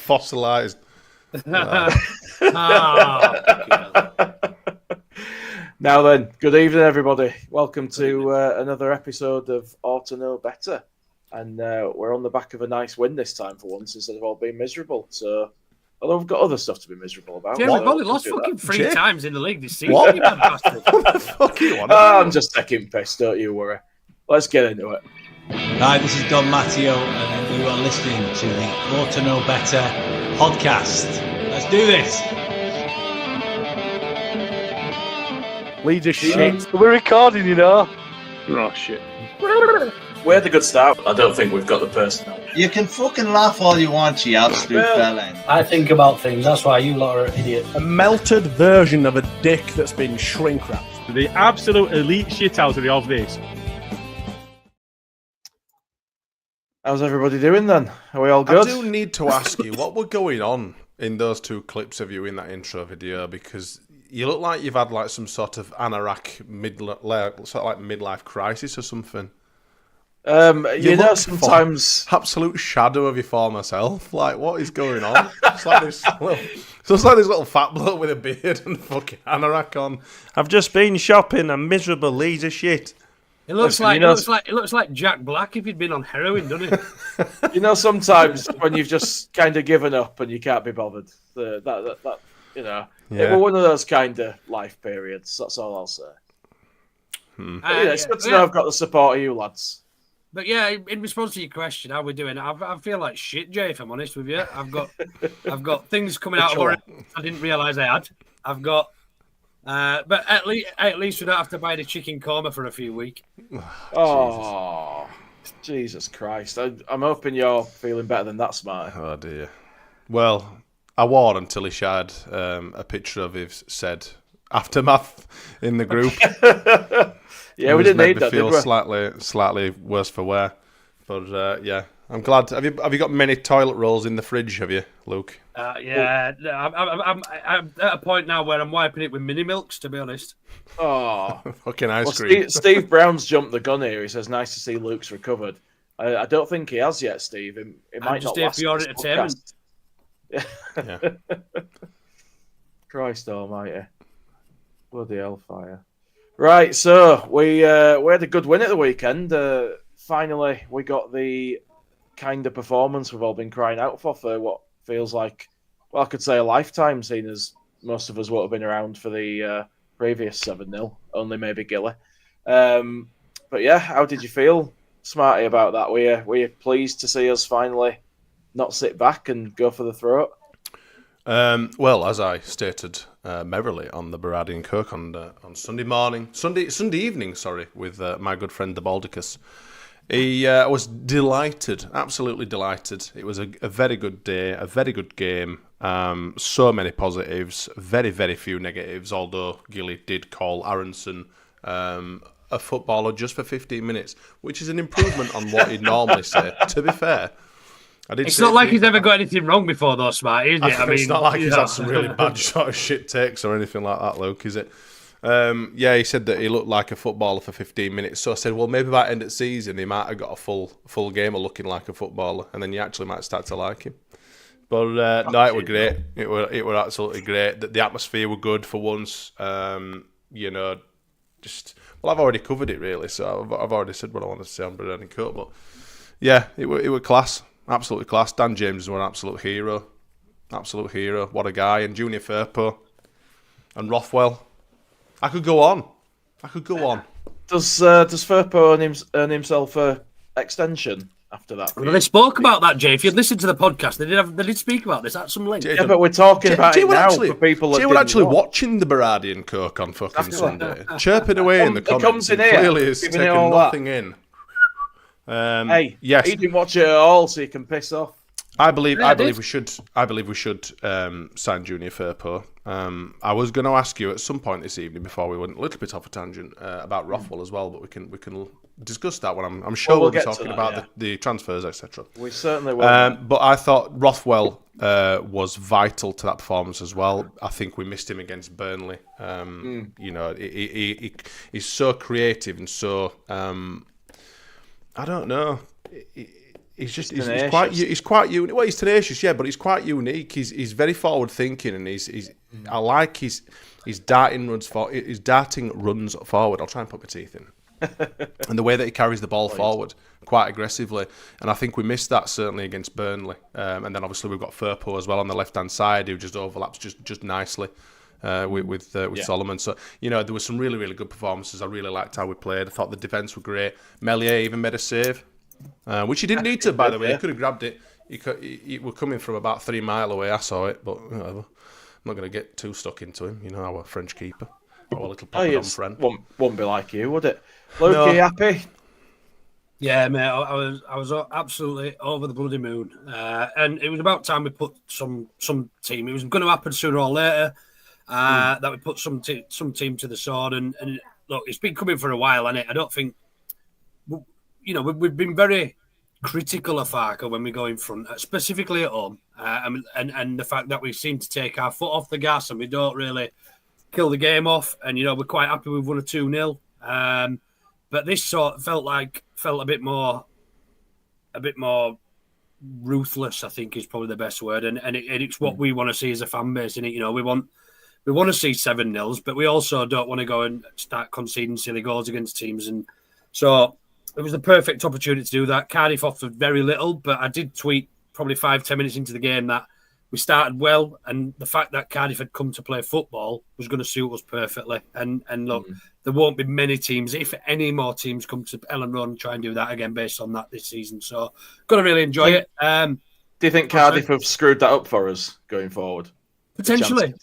fossilised. Now then, good evening, everybody. Welcome to another episode of Orta Know Better. And we're on the back of a nice win this time for once, instead of all being miserable. So, although we've got other stuff to be miserable about. Yeah, we've only lost fucking three times in the league this season. What? You bad bastard. What the fuck are you on? I'm just taking piss, don't you worry. Let's get into it. Hi, this is Don Matteo, and you are listening to the Orta Know Better podcast. Let's do this. Leeds are shit. We're recording, you know. Oh, shit. We had a good start. I don't think we've got the personnel. You can fucking laugh all you want, you absolute bellend. I think about things, that's why you lot are idiots. A melted version of a dick that's been shrink wrapped. The absolute elite shithousery of this. How's everybody doing then? Are we all good? I do need to ask you, what were going on in those two clips of you in that intro video? Because you look like you've had like some sort of anorak midlife crisis or something. You know, sometimes absolute shadow of your former self. Like, what is going on? It's like this little fat bloke with a beard and fucking anorak on. I've just been shopping. I'm miserable. Leeds are shit. It looks like Jack Black if he'd been on heroin, doesn't it? You know, sometimes when you've just kind of given up and you can't be bothered, it was one of those kind of life periods. That's all I'll say. It's good to know I've got the support of you lads. But yeah, in response to your question, how we're doing, I feel like shit, Jay. If I'm honest with you, I've got things coming out of our I didn't realise I had. I've got, but at least we don't have to buy the chicken korma for a few weeks. Oh, Jesus Christ! I'm hoping you're feeling better than that, Smarty. Oh dear. Well, I wore until he shared a picture of his said aftermath in the group. Yeah, we didn't need that, feel did we? slightly worse for wear. But yeah, I'm glad. Have you got many toilet rolls in the fridge? Have you, Luke? Yeah, I'm at a point now where I'm wiping it with mini milks. To be honest. Oh, fucking ice cream. Steve Brown's jumped the gun here. He says, "Nice to see Luke's recovered." I don't think he has yet, Steve. It might not last. For your entertainment. Yeah. Yeah. Christ Almighty, bloody hellfire! Right, so we had a good win at the weekend. Finally, we got the kind of performance we've all been crying out for what feels like, well, I could say a lifetime, seeing as most of us won't have been around for the previous 7-0, only maybe Gilly. But yeah, how did you feel, Smarty, about that? Were you pleased to see us finally not sit back and go for the throat? Well, as I stated merrily on the Berardi and Coke on Sunday evening, with my good friend the Baldicus, he was delighted, absolutely delighted. It was a very good day, a very good game. So many positives, very, very few negatives. Although Gilly did call Aronson a footballer just for 15 minutes, which is an improvement on what he'd normally say. To be fair. It's not like he's ever got anything wrong before, though, Smarty, is it? It's not like he's had some really bad sort of shit takes or anything like that, Luke, is it? Yeah, he said that he looked like a footballer for 15 minutes. So I said, well, maybe by the end of the season, he might have got a full game of looking like a footballer, and then you actually might start to like him. But no, it was great. It were absolutely great. The atmosphere were good for once. I've already covered it really, so I've already said what I wanted to say on Berardi and Coke. But yeah, it were class. Absolutely class. Dan James was an absolute hero. Absolute hero. What a guy. And Junior Firpo. And Rothwell. I could go on. Does Firpo earn himself an extension after that? Well, they spoke about that, Jay. If you'd listened to the podcast, they did speak about this at some length. Yeah, but we're talking about it now for people that Jay were actually watching the Berardi and Coke on fucking Sunday. Chirping away in the comments. He comes in here. Clearly is taking nothing in. Yes, he didn't watch it at all, so he can piss off. I believe we should sign Junior Firpo. I was going to ask you at some point this evening before we went a little bit off a tangent about Rothwell as well, but we can discuss that when I'm sure we'll be talking about the transfers, etc. We certainly will. But I thought Rothwell was vital to that performance as well. I think we missed him against Burnley. You know, he's so creative and so I don't know. he's quite unique. Well, he's tenacious, yeah, but he's quite unique. He's very forward thinking, and I like his darting runs forward. I'll try and put my teeth in. And the way that he carries the ball forward quite aggressively, and I think we missed that certainly against Burnley. And then obviously we've got Firpo as well on the left hand side, who just overlaps just nicely with Solomon. So there were some really, really good performances. I really liked how we played. I thought the defence were great. Meslier even made a save, which he didn't need to, by the way. He could have grabbed it. He were coming from about 3 miles away. I saw it, but whatever. I'm not going to get too stuck into him. Our French keeper, our little Papillon friend. Wouldn't be like you, would it? Luke, are you happy? Yeah, mate. I was absolutely over the bloody moon, and it was about time we put some team. It was going to happen sooner or later that we put some team to the sword. And look, it's been coming for a while, hasn't it? I don't think we've been very critical of Farker when we go in front, specifically at home, and the fact that we seem to take our foot off the gas and we don't really kill the game off. And we're quite happy we've won a 2-0. But this felt a bit more ruthless, I think is probably the best word, and it's what we want to see as a fan base. And we want to see 7-0s, but we also don't want to go and start conceding silly goals against teams. And so it was the perfect opportunity to do that. Cardiff offered very little, but I did tweet probably 5-10 minutes into the game that we started well, and the fact that Cardiff had come to play football was going to suit us perfectly. And look, there won't be many teams, if any more teams, come to Ellen Road and try and do that again based on that this season. So, going to really enjoy it. Do you think Cardiff have screwed that up for us going forward? Potentially,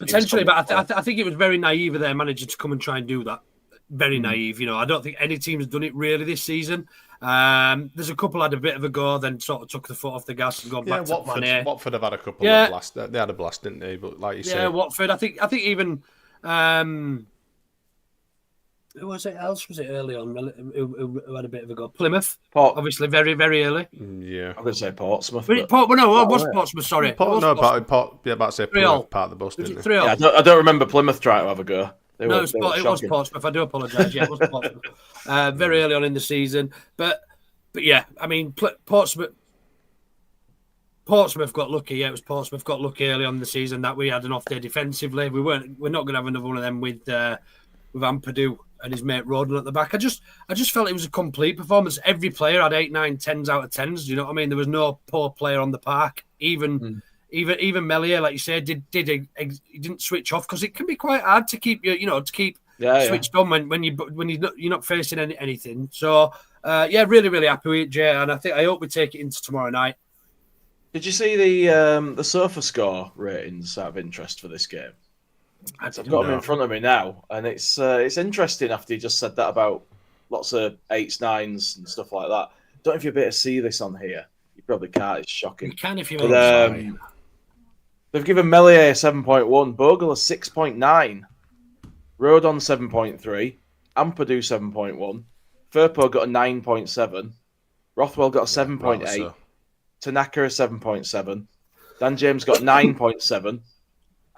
but I think it was very naive of their manager to come and try and do that. Very naive, I don't think any team has done it really this season. There's a couple had a bit of a go, then sort of took the foot off the gas and gone back to plan A. Watford have had a couple of blasts. They had a blast, didn't they? But like you say, yeah, Watford. I think even who was it else? Was it early on who had a bit of a go? Plymouth, obviously very, very early. Yeah, I'm going to say Portsmouth. It was Portsmouth. Sorry, about to say Plymouth part of the bus, didn't they? Yeah, I don't remember Plymouth trying to have a go. It was Portsmouth. I do apologise. Yeah, it was Portsmouth. Very early on in the season, but yeah, I mean Portsmouth got lucky. Yeah, it was Portsmouth got lucky early on in the season that we had an off day defensively. We're not going to have another one of them with Ampadu and his mate Roden at the back. I just felt it was a complete performance. Every player had 8, 9, 10s out of 10s. Do you know what I mean? There was no poor player on the park. Even Meslier, like you said, he didn't switch off because it can be quite hard to keep switched on when you're not facing anything. So really, really happy with it, Jay, and I hope we take it into tomorrow night. Did you see the sofa score ratings out of interest for this game? I've got them in front of me now, and it's interesting after you just said that about lots of 8s, 9s, and stuff like that. Don't know if you'll be able to see this on here. You probably can't. It's shocking. You can if you want. They've given Meslier 7.1, Bogle a 6.9, Rodon 7.3, Ampadu 7.1, Firpo got a 9.7, Rothwell got a 7.8, Tanaka a 7.7, Dan James got 9.7,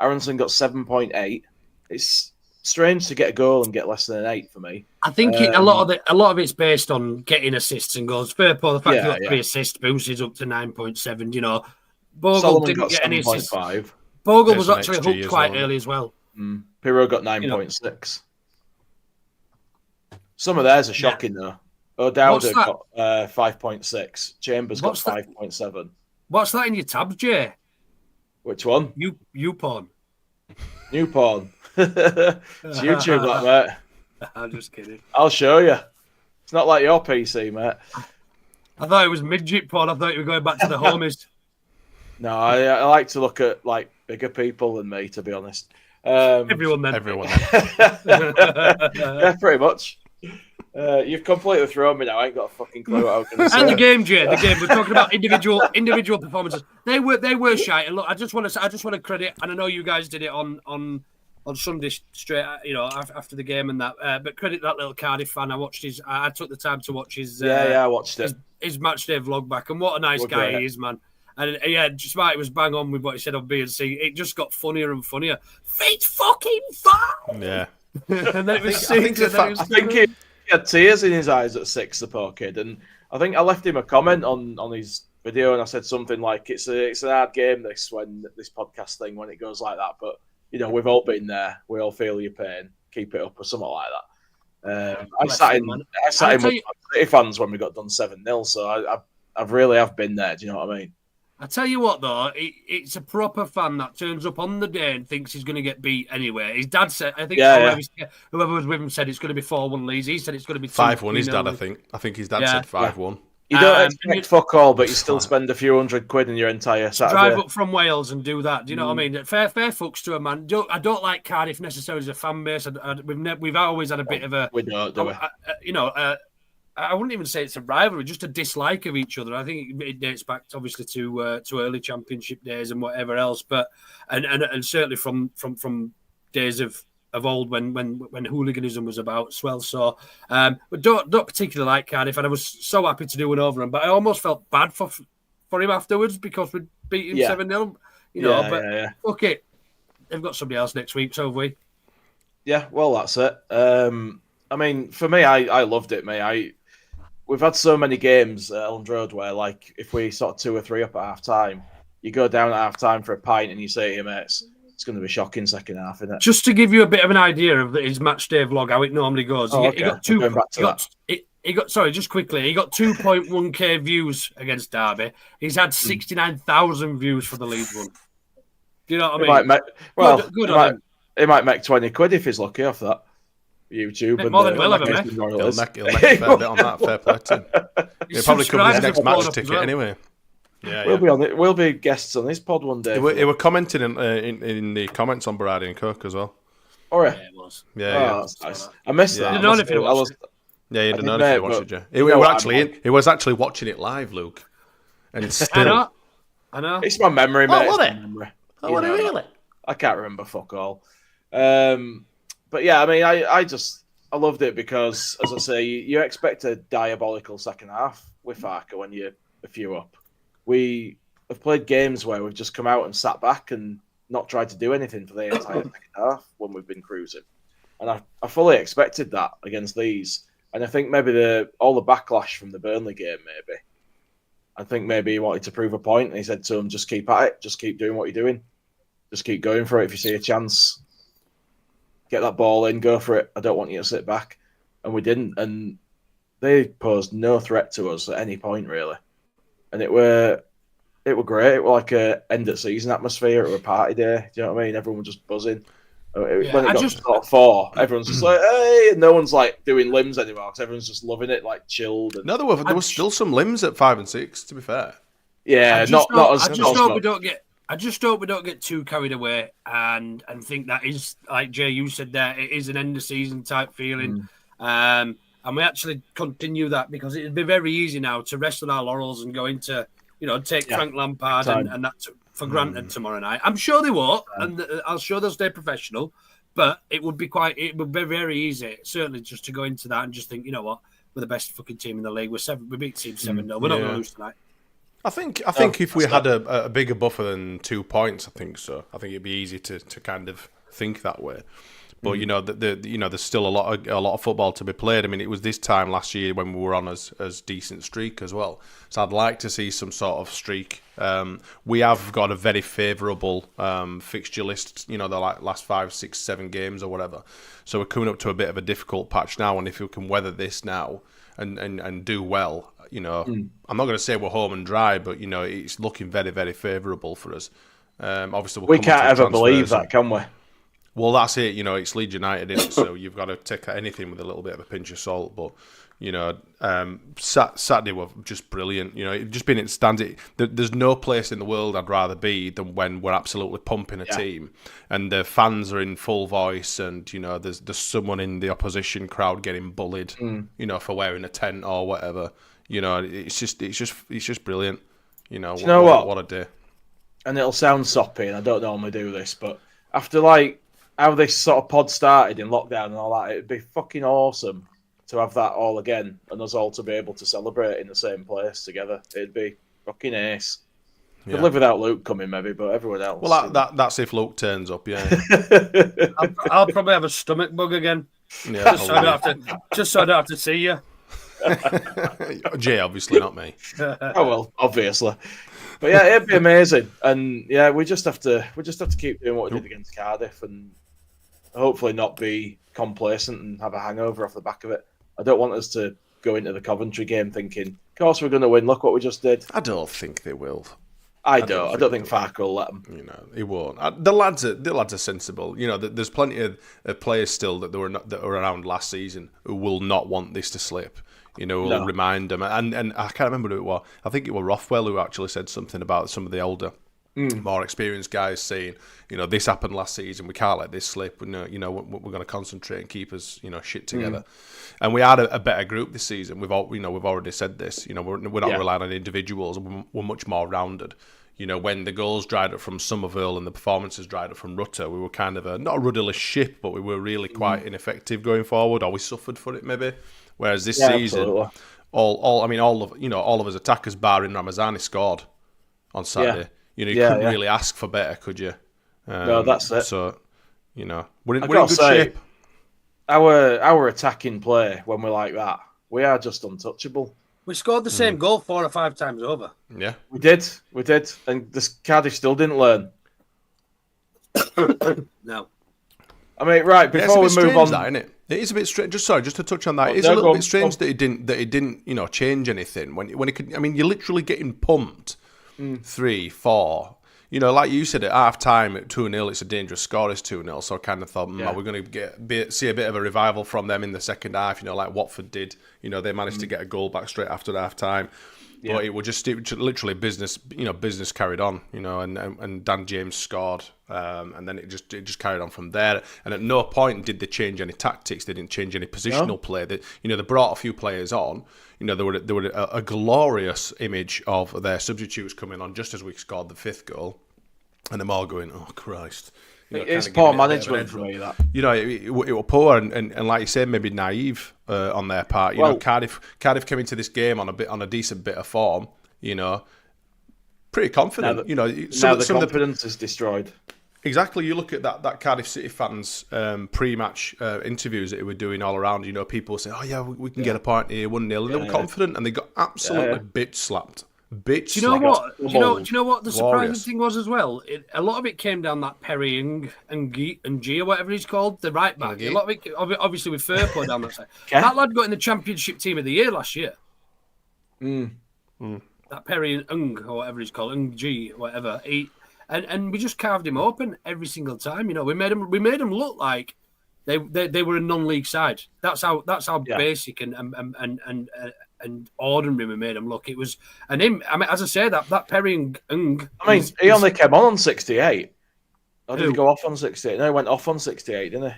Aronson got 7.8. It's strange to get a goal and get less than an 8 for me. I think a lot of it's based on getting assists and goals. Firpo, the fact he got 3 assists boosted up to 9.7. Bogle Solomon didn't got get any assists. 7.5. Bogle was actually hooked quite early as well. Pirro got 9.6. Some of theirs are shocking though. O'Dowd got 5.6. Chambers got 5.7. What's that in your tabs, Jay? Which one? You porn. New porn. It's YouTube, that mate. I'm just kidding. I'll show you. It's not like your PC, mate. I thought it was midget porn. I thought you were going back to the homies. No, I like to look at like bigger people than me, to be honest. Everyone then. Yeah, pretty much. You've completely thrown me now. I ain't got a fucking clue what I was going to say. And the game, Jay. The game. We're talking about individual performances. They were shy. And look, I just want to credit. And I know you guys did it on Sunday straight. After the game and that. But credit that little Cardiff fan. I took the time to watch his. I watched it. His match day vlog back, and what a nice guy he is, man. And Smarty was bang on with what he said on B&C. It just got funnier and funnier. Feet fucking fine. Yeah. And then it was I think he had tears in his eyes at 6, the poor kid. And I I think I left him a comment on his video, and I said something like, "It's an hard game this podcast thing when it goes like that." But we've all been there. We all feel your pain. Keep it up, or something like that. I sat in with City fans when we got done 7-0, so I really have been there. Do you know what I mean? I tell you what, though, it's a proper fan that turns up on the day and thinks he's going to get beat anyway. His dad said, I think whoever was with him said it's going to be 4-1 Leeds. He said it's going to be 5-1. His dad, I think his dad said 5-1. You don't expect fuck all, but you still spend a few £100 in your entire Saturday. Drive up from Wales and do that. Do you know what I mean? Fair fucks to a man. I don't like Cardiff necessarily as a fan base. We've always had a bit of a. We don't, do we? I wouldn't even say it's a rivalry, just a dislike of each other. I think it dates back, obviously, to early Championship days and whatever else, but and certainly from days of old when hooliganism was about as well. So, but don't particularly like Cardiff, and I was so happy to do it over him. But I almost felt bad for him afterwards because we beat him 7-0. Fuck it, they've got somebody else next week, so have we. Yeah, well, that's it. I mean, for me, I loved it, mate. We've had so many games at Elland Road where, like, if we sort of 2 or 3 up at half time, you go down at half time for a pint and you say to your mates, it's going to be shocking second half, isn't it? Just to give you a bit of an idea of his match day vlog, how it normally goes. He got 2.1k views against Derby. He's had 69,000 views for the Leeds one. Do you know what I mean? He might make 20 quid if he's lucky off that. YouTube and more than we'll ever make. He'll make a fair bit on that. Fair play to him. He'll probably cover his next match ticket anyway. Yeah, we'll be on it. We'll be guests on this pod one day. He were commenting in the comments on Berardi and Cook as well. Oh, yeah, it was. Yeah, that's nice. I missed that. You didn't know if you watched it. Yeah, you didn't know if you watched it. He was actually watching it live, Luke. And still, I know. It's my memory, mate. Was it? Was it really? I can't remember fuck all. But yeah, I mean, I loved it because, as I say, you expect a diabolical second half with Farker when you're a few up. We have played games where we've just come out and sat back and not tried to do anything for the entire second half when we've been cruising. And I fully expected that against these. And I think maybe all the backlash from the Burnley game, maybe. I think maybe he wanted to prove a point and he said to him, just keep at it, just keep doing what you're doing. Just keep going for it if you see a chance. Get that ball in, go for it. I don't want you to sit back. And we didn't. And they posed no threat to us at any point, really. And it were great. It was like a end of season atmosphere. It was a party day. Do you know what I mean? Everyone was just buzzing. When it got to sort of 4, everyone's just like, hey, and no one's like doing limbs anymore because everyone's just loving it, like chilled. And... No, there were still some limbs at 5 and 6, to be fair. Yeah, I just hope we don't get too carried away and think that is, like Jay, you said there, it is an end of season type feeling. And we actually continue that because it'd be very easy now to rest on our laurels and go into, take Frank Lampard and that for granted tomorrow night. I'm sure they won't, and I'm sure they'll stay professional, but it would be very easy, certainly, just to go into that and just think, you know what, we're the best fucking team in the league. We beat Team 7-0. We're not going to lose tonight. I think if we had a bigger buffer than 2 points, I think so. I think it'd be easy to kind of think that way. But there's still a lot of football to be played. I mean, it was this time last year when we were on as decent streak as well. So I'd like to see some sort of streak. We have got a very favourable fixture list. The last 5, 6, 7 games or whatever. So we're coming up to a bit of a difficult patch now. And if we can weather this now and do well, I'm not going to say we're home and dry, but it's looking very, very favourable for us. Obviously, we can't ever believe that, can we? Well, that's it. It's Leeds United, isn't it? So you've got to take anything with a little bit of a pinch of salt. But Saturday were just brilliant. It just been in standard. There's no place in the world I'd rather be than when we're absolutely pumping a team, and the fans are in full voice, and there's someone in the opposition crowd getting bullied, for wearing a tent or whatever. It's just brilliant. What a day. And it'll sound soppy, and I don't normally do this, but after how this sort of pod started in lockdown and all that, it'd be fucking awesome to have that all again and us all to be able to celebrate in the same place together. It'd be fucking ace. Could live without Luke coming maybe, but everyone else. Well, that's if Luke turns up, yeah. I'll probably have a stomach bug again. Yeah, just so I don't have to see you. Jay, obviously, not me. Oh well, obviously. But yeah, it'd be amazing. And yeah, we just have to keep doing what we did against Cardiff and hopefully not be complacent and have a hangover off the back of it. I don't want us to go into the Coventry game thinking, of course we're going to win. Look what we just did. I don't think they will. I don't think Farke will let them. You know, he won't. The lads are sensible. You know, there's plenty of players still that were around last season who will not want this to slip. You know, will remind them. And I can't remember who it was. I think it was Rothwell who actually said something about some of the older, more experienced guys saying, you know, this happened last season. We can't let this slip. You know, we're going to concentrate and keep us, you know, shit together. And we had a better group this season. We've already said this. You know, we're not relying on individuals. We're much more rounded. You know, when the goals dried up from Somerville and the performances dried up from Rutter, we were kind of not a rudderless ship, but we were really quite ineffective going forward, or we suffered for it maybe. Whereas this season, all of his attackers, barring Ramazani, scored on Saturday. Yeah. You know, you couldn't really ask for better, could you? No, that's it. So, you know, we're in good shape. Our attacking play, when we're like that, we are just untouchable. We scored the same goal 4 or 5 times over. Yeah, we did, and this Cardiff still didn't learn. No. I mean, right before we move on, that, isn't it? It is a bit strange. Just to touch on that, it is a little bit strange that he didn't, you know, change anything when he could. I mean, you're literally getting pumped 3, 4. You know, like you said at half time at 2-0, it's a dangerous score. It's 2-0, so I kind of thought, we're going to see a bit of a revival from them in the second half. You know, like Watford did. You know, they managed to get a goal back straight after half time. Yeah. But it was literally business. You know, business carried on. You know, and Dan James scored, and then it just carried on from there. And at no point did they change any tactics. They didn't change any positional play. They brought a few players on. You know, there were a glorious image of their substitutes coming on just as we scored the 5th goal, and them all going, "Oh Christ!" You know, it's poor management for me. That, you know, it was poor and like you say, maybe naive on their part. You know, Cardiff came into this game on a decent bit of form. You know, pretty confident. Now the confidence is destroyed. Exactly. You look at that Cardiff City fans' pre-match interviews that they were doing all around. You know, people say, "Oh yeah, we can get a point here, 1-0," and they were confident, and they got absolutely bitch slapped. Do you know what? Do you know what the surprising thing was as well? A lot of it came down that Perry and G or whatever he's called, the right back. A lot of it, obviously, with Firpo down that side. That lad got in the Championship Team of the Year last year. That Perry and or whatever he's called, G, whatever. And we just carved him open every single time. You know, we made him look like they were a non-league side. That's how basic and ordinary we made him look. It was, and him. I mean, as I say, that Perry and I mean, he only came on 68. Or did he go off on 68? No, he went off on 68, didn't he?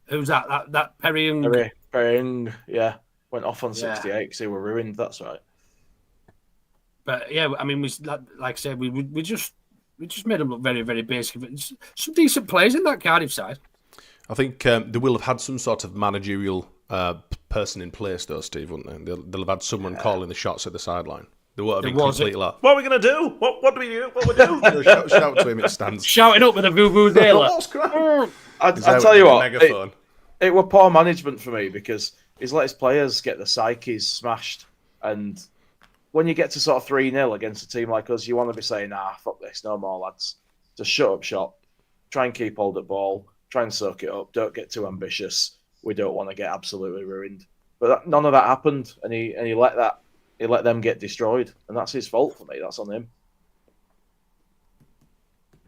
Who's that? That Perry and yeah, went off on 68 because they were ruined. That's right. But yeah, I mean, like I said, we just made them look very, very basic. Some decent players in that Cardiff side. I think they will have had some sort of managerial person in place, though, Steve, won't they? They'll have had someone calling the shots at the sideline. They won't have been completely like, "What are we going to do? What do we do? What we do?" shout to him in the stands. Shouting up with a vuvuzela. I'll tell you what, it was poor management for me because he's let his players get the psyches smashed. And when you get to sort of 3-0 against a team like us, you want to be saying, fuck this, no more, lads. Just shut up shop. Try and keep hold of ball. Try and soak it up. Don't get too ambitious. We don't want to get absolutely ruined. But none of that happened, and he let them get destroyed, and that's his fault for me. That's on him.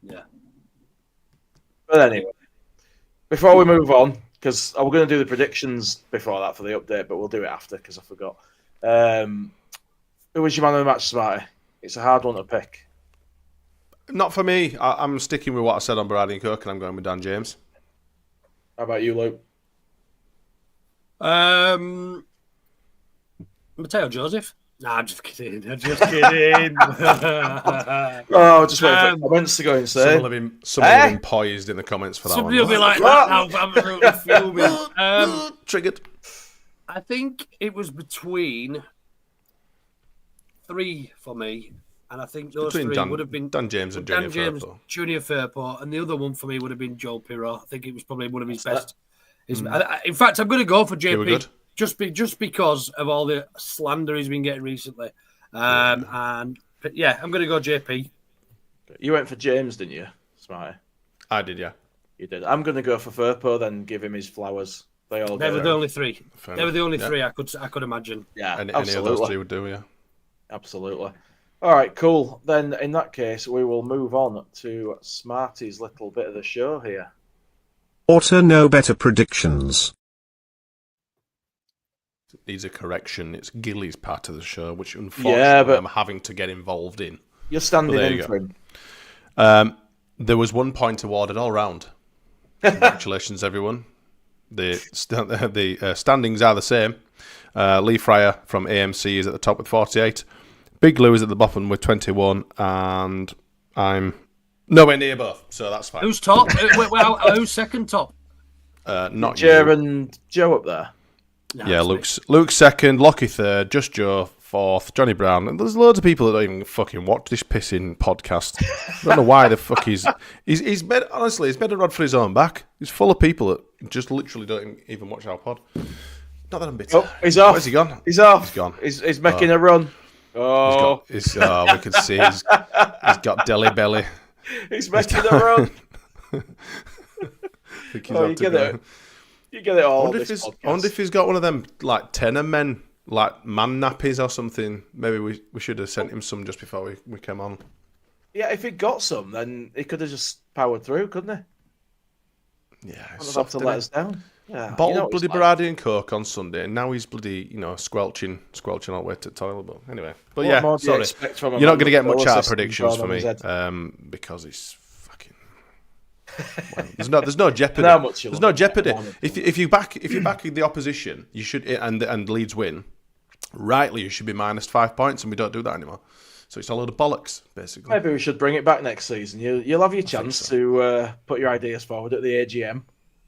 Yeah. But anyway, before we move on, because I was going to do the predictions before that for the update, but we'll do it after because I forgot. Who was your man of the match, Smarty? It's a hard one to pick. Not for me. I'm sticking with what I said on Brady and Cook, and I'm going with Dan James. How about you, Luke? Matteo Joseph. Nah, I'm just kidding. Oh, just waiting for comments to go insane. Someone will have been poised in the comments for that Somebody one. Somebody will be like that now. I'm absolutely fuming. Triggered. I think it was between 3 for me, and I think those between 3 would have been Dan James and Junior Firpo, and the other one for me would have been Joel Pirro. I think it was probably one of his best. In fact, I'm going to go for JP. just because of all the slander he's been getting recently. And yeah, I'm going to go JP. You went for James, didn't you, Smarty? I did, yeah. You did. I'm going to go for Firpo, then give him his flowers. They were the only three. Fair They were the enough. only Yeah. three I could imagine. Yeah, Any of absolutely. those three would do, yeah. Absolutely. All right, cool. Then in that case, we will move on to Smarty's little bit of the show here. Orta no better predictions. Needs a correction. It's Gilly's part of the show, which unfortunately I'm having to get involved in. You're standing Well, there in you for him. There was 1 point awarded all round. Congratulations, everyone. The standings are the same. Lee Fryer from AMC is at the top with 48. Big Lou is at the bottom with 21, and I'm nowhere near both, so that's fine. Who's top? Who's second top? Not Jer you. and Joe up there. No, Yeah, it's Luke's second, Lockie third, Just Joe fourth, Johnny Brown. And there's loads of people that don't even fucking watch this pissing podcast. I don't know why the fuck he's better. Honestly, he's better rod for his own back. He's full of people that just literally don't even watch our pod. Not that I'm bitter. Oh, he's off. Where's he gone? He's off. He's gone. He's making a run. Oh, We can see he's got deli belly. he's making a run. I think he's Oh, had you to get go. it. You get it all. I wonder on this if he's got one of them like tenor men, like man nappies or something. Maybe we should have sent him some just before we came on. Yeah, if he got some, then he could have just powered through, couldn't he? Yeah, Wouldn't have to let us down. Yeah, bottled you know bloody what it's like. Baradi and Coke on Sunday, and now he's bloody, squelching all the way to the toilet. But anyway, but What more yeah, do you sorry, expect from a you're not man going to get with much no out of system predictions drawn for on me, his head? because it's fucking. Well, there's no jeopardy. How much you There's love no it. jeopardy. Come on. If you back the opposition, you should and Leeds win. Rightly, you should be minus 5 points, and we don't do that anymore. So it's a load of bollocks, basically. Maybe we should bring it back next season. You'll have your chance to put your ideas forward at the AGM.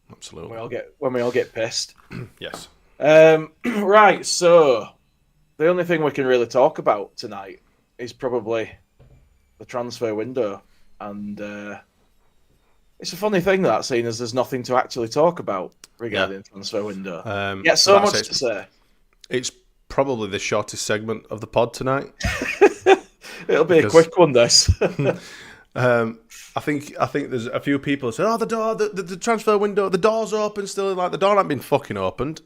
Absolutely. When we all get pissed. Yes. Right, so the only thing we can really talk about tonight is probably the transfer window, and it's a funny thing that, seeing as there's nothing to actually talk about regarding the transfer window. So much to say. It's probably the shortest segment of the pod tonight. It'll be a quick one, this. I think there's a few people who said, "Oh, the transfer window, the door's open still." Like, the door hasn't been fucking opened.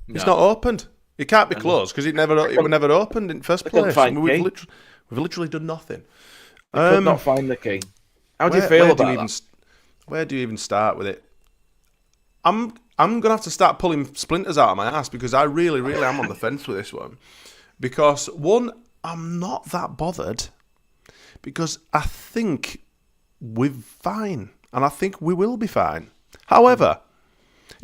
It's not opened. It can't be closed because it was never opened in the first place. We've literally done nothing. Could not find the key. How do you feel about that? Where do you even start with it? I'm gonna have to start pulling splinters out of my ass because I really, really am on the fence with this one. Because one, I'm not that bothered because I think we're fine, and I think we will be fine. However,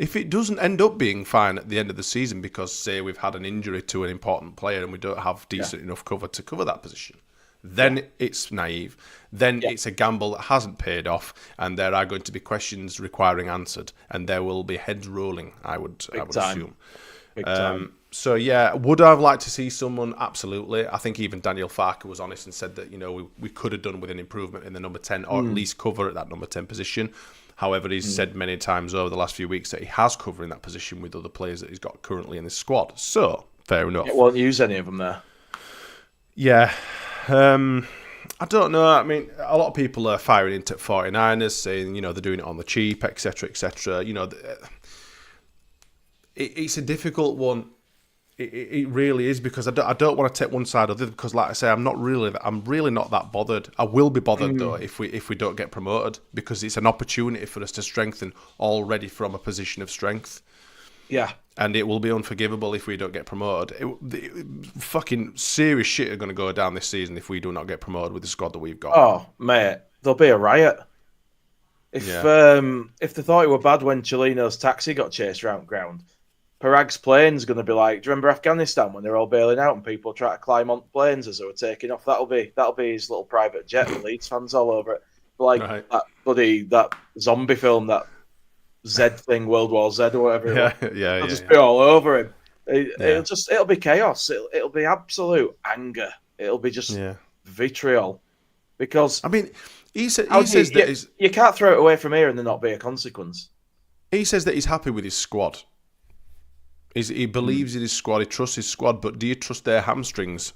if it doesn't end up being fine at the end of the season because, say, we've had an injury to an important player and we don't have decent enough cover to cover that position, then it's naive. Then it's a gamble that hasn't paid off, and there are going to be questions requiring answered, and there will be heads rolling, I would assume. Big time. So, yeah, would I have liked to see someone? Absolutely. I think even Daniel Farker was honest and said that, we could have done with an improvement in the number 10, or at least cover at that number 10 position. However, he's said many times over the last few weeks that he has covered in that position with other players that he's got currently in his squad. So, fair enough. It won't use any of them there. Yeah. I don't know. I mean, a lot of people are firing into 49ers, saying, they're doing it on the cheap, etc., etc. It's a difficult one. It really is, because I don't want to take one side or the other, because, like I say, I'm really not that bothered. I will be bothered though if we don't get promoted, because it's an opportunity for us to strengthen already from a position of strength. Yeah. And it will be unforgivable if we don't get promoted. Fucking serious shit are going to go down this season if we do not get promoted with the squad that we've got. Oh, mate, there'll be a riot. If they thought it were bad when Chelino's taxi got chased around ground, Parag's plane's going to be like, do you remember Afghanistan when they're all bailing out and people try to climb on planes as they were taking off? That'll be his little private jet with Leeds fans all over it. Like that zombie film, that Z thing, World War Z or whatever. It'll just be all over him. It'll be chaos. It'll be absolute anger. It'll be just vitriol. Because I mean, he says that you can't throw it away from here and there not be a consequence. He says that he's happy with his squad. He believes in his squad. He trusts his squad. But do you trust their hamstrings?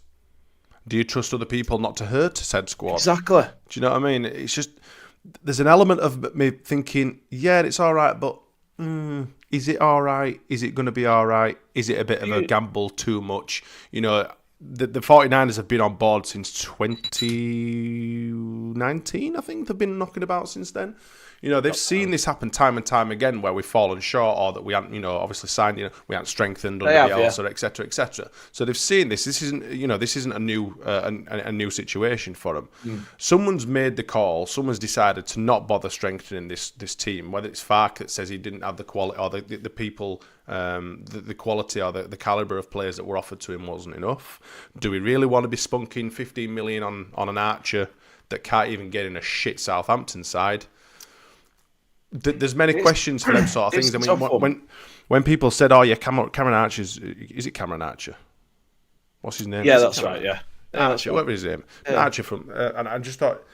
Do you trust other people not to hurt said squad? Exactly. Do you know what I mean? It's just there's an element of me thinking, yeah, it's all right, but is it all right? Is it going to be all right? Is it a bit of a gamble too much? You know, the 49ers have been on board since 2019, I think. They've been knocking about since then. You know, they've seen this happen time and time again where we've fallen short or that we haven't, you know, obviously signed, we haven't strengthened under Bielsa, et cetera, et cetera. So they've seen this. This isn't a new a new situation for them. Someone's made the call. Someone's decided to not bother strengthening this team, whether it's Fark that says he didn't have the quality or the people, the quality or the calibre of players that were offered to him wasn't enough. Do we really want to be spunking 15 million on an Archer that can't even get in a shit Southampton side? There's many questions for them sort of things. I mean, when people said, "Oh yeah, Cameron Archer's," is it Cameron Archer? What's his name? Yeah, that's right. Yeah, whatever his name, Archer from. And I just thought,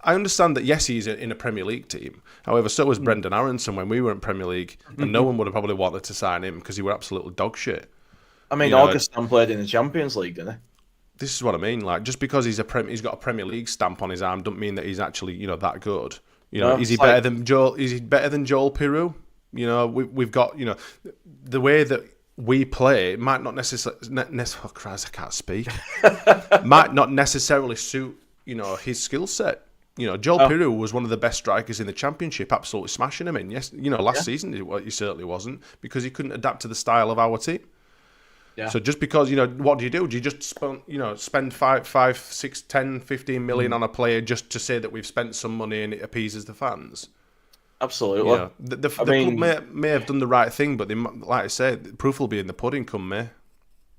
I understand that yes, he's in a Premier League team. However, so was Brendan Aronson when we were in Premier League, and no one would have probably wanted to sign him because he were absolutely dog shit. I mean, Augustin played in the Champions League, didn't he? This is what I mean. Like, just because he's got a Premier League stamp on his arm, doesn't mean that he's actually that good. You know, is he better than Joel? Is he better than Joel Piroux? You know, we've got the way that we play might not necessarily. Oh Christ, I can't speak. Might not necessarily suit his skill set. You know, Joel Piroux was one of the best strikers in the Championship, absolutely smashing him in. Yes, last season he certainly wasn't because he couldn't adapt to the style of our team. Yeah. So just because, what do you do? Do you just spend 5, 6, 10, 15 million on a player just to say that we've spent some money and it appeases the fans? Absolutely. The club may have done the right thing, but like I say, the proof will be in the pudding come May.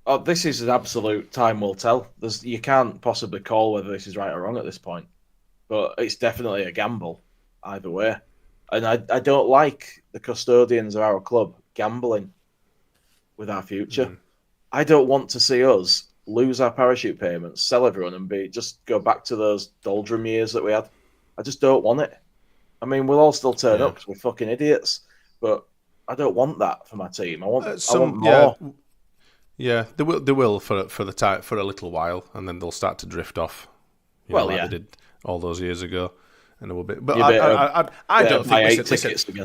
Oh, this is an absolute time will tell. You can't possibly call whether this is right or wrong at this point. But it's definitely a gamble either way. And I don't like the custodians of our club gambling with our future. I don't want to see us lose our parachute payments, sell everyone, and just go back to those doldrum years that we had. I just don't want it. I mean, we'll all still turn up because we're fucking idiots, but I don't want that for my team. I want more. Yeah, they will for a little while, and then they'll start to drift off. They did all those years ago. And a little bit, but I don't think.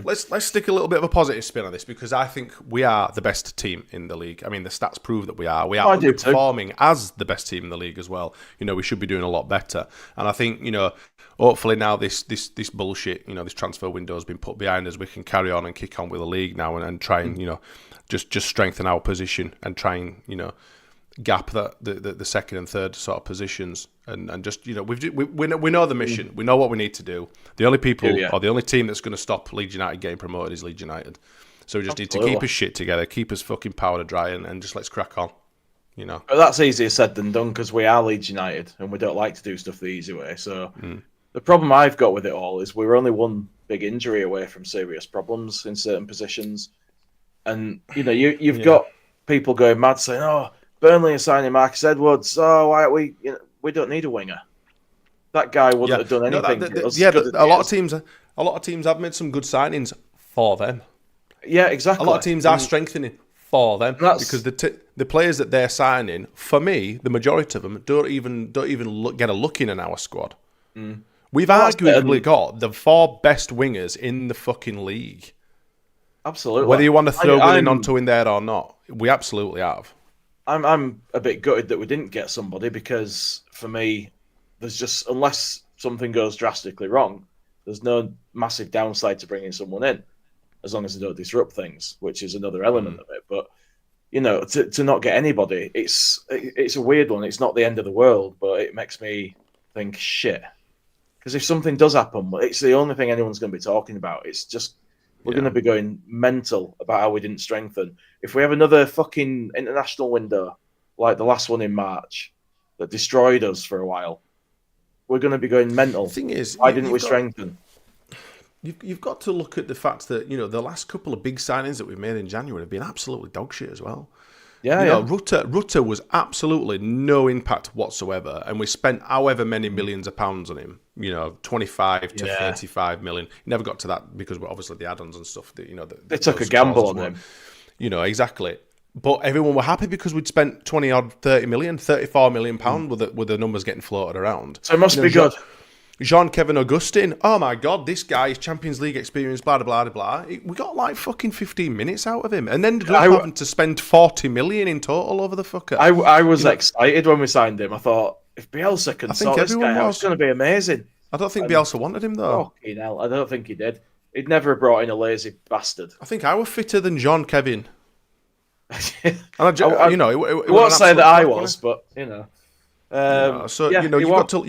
Let's stick a little bit of a positive spin on this because I think we are the best team in the league. I mean, the stats prove that we are. We are performing as the best team in the league as well. We should be doing a lot better. And I think hopefully now this bullshit, this transfer window has been put behind us. We can carry on and kick on with the league now and try and just strengthen our position and try and gap the second and third sort of positions and just we know the mission, we know what we need to do. The only people or the only team that's going to stop Leeds United getting promoted is Leeds United. So we just need to keep us shit together, keep us fucking powder dry, and just let's crack on. But that's easier said than done because we are Leeds United and we don't like to do stuff the easy way. So the problem I've got with it all is we're only one big injury away from serious problems in certain positions, and you've got people going mad saying, "Oh, Burnley are signing Marcus Edwards. Oh, why are we? We don't need a winger. That guy wouldn't have done anything." A lot of teams have made some good signings for them. Yeah, exactly. A lot of teams are strengthening for them because the players that they're signing, for me, the majority of them don't even get a look in our squad. We've arguably got the 4 best wingers in the fucking league. Absolutely. Whether you want to throw Willie Gnonto in there or not, we absolutely have. I'm a bit gutted that we didn't get somebody because for me, there's just unless something goes drastically wrong, there's no massive downside to bringing someone in, as long as they don't disrupt things, which is another element of it. But to not get anybody, it's a weird one. It's not the end of the world, but it makes me think shit. Because if something does happen, it's the only thing anyone's going to be talking about. It's just we're going to be going mental about how we didn't strengthen. If we have another fucking international window like the last one in March that destroyed us for a while, we're going to be going mental. The thing is, why didn't we strengthen? You've got to look at the fact that the last couple of big signings that we've made in January have been absolutely dog shit as well. Rutter was absolutely no impact whatsoever, and we spent however many millions of pounds on him. 25 to 35 million. He never got to that because obviously the add-ons and stuff. They took a gamble on him. exactly. But everyone were happy because we'd spent 34 million pound with the numbers getting floated around. So it must be good. Jean-Kevin Augustin, oh my God, this guy is Champions League experience, blah, blah, blah, blah. We got like fucking 15 minutes out of him and then ended up having to spend 40 million in total over the fucker. I was excited when we signed him. I thought, if Bielsa can sort this guy out, it's going to be amazing. I don't think Bielsa wanted him, though. Fucking hell, I don't think he did. He'd never brought in a lazy bastard. I think I was fitter than Jean-Kevin. I won't say that I was, but, you've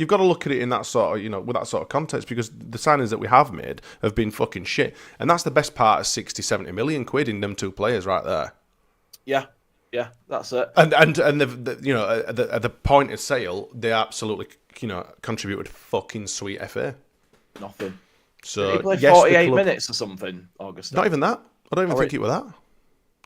got to look at it in that sort of, with that sort of context, because the signings that we have made have been fucking shit, and that's the best part of 60-70 million quid in them two players right there. Yeah, that's it. And at the point of sale, they absolutely contributed fucking sweet FA. Nothing. So he played 48 minutes or something, August. Not even that. I don't even think it was that.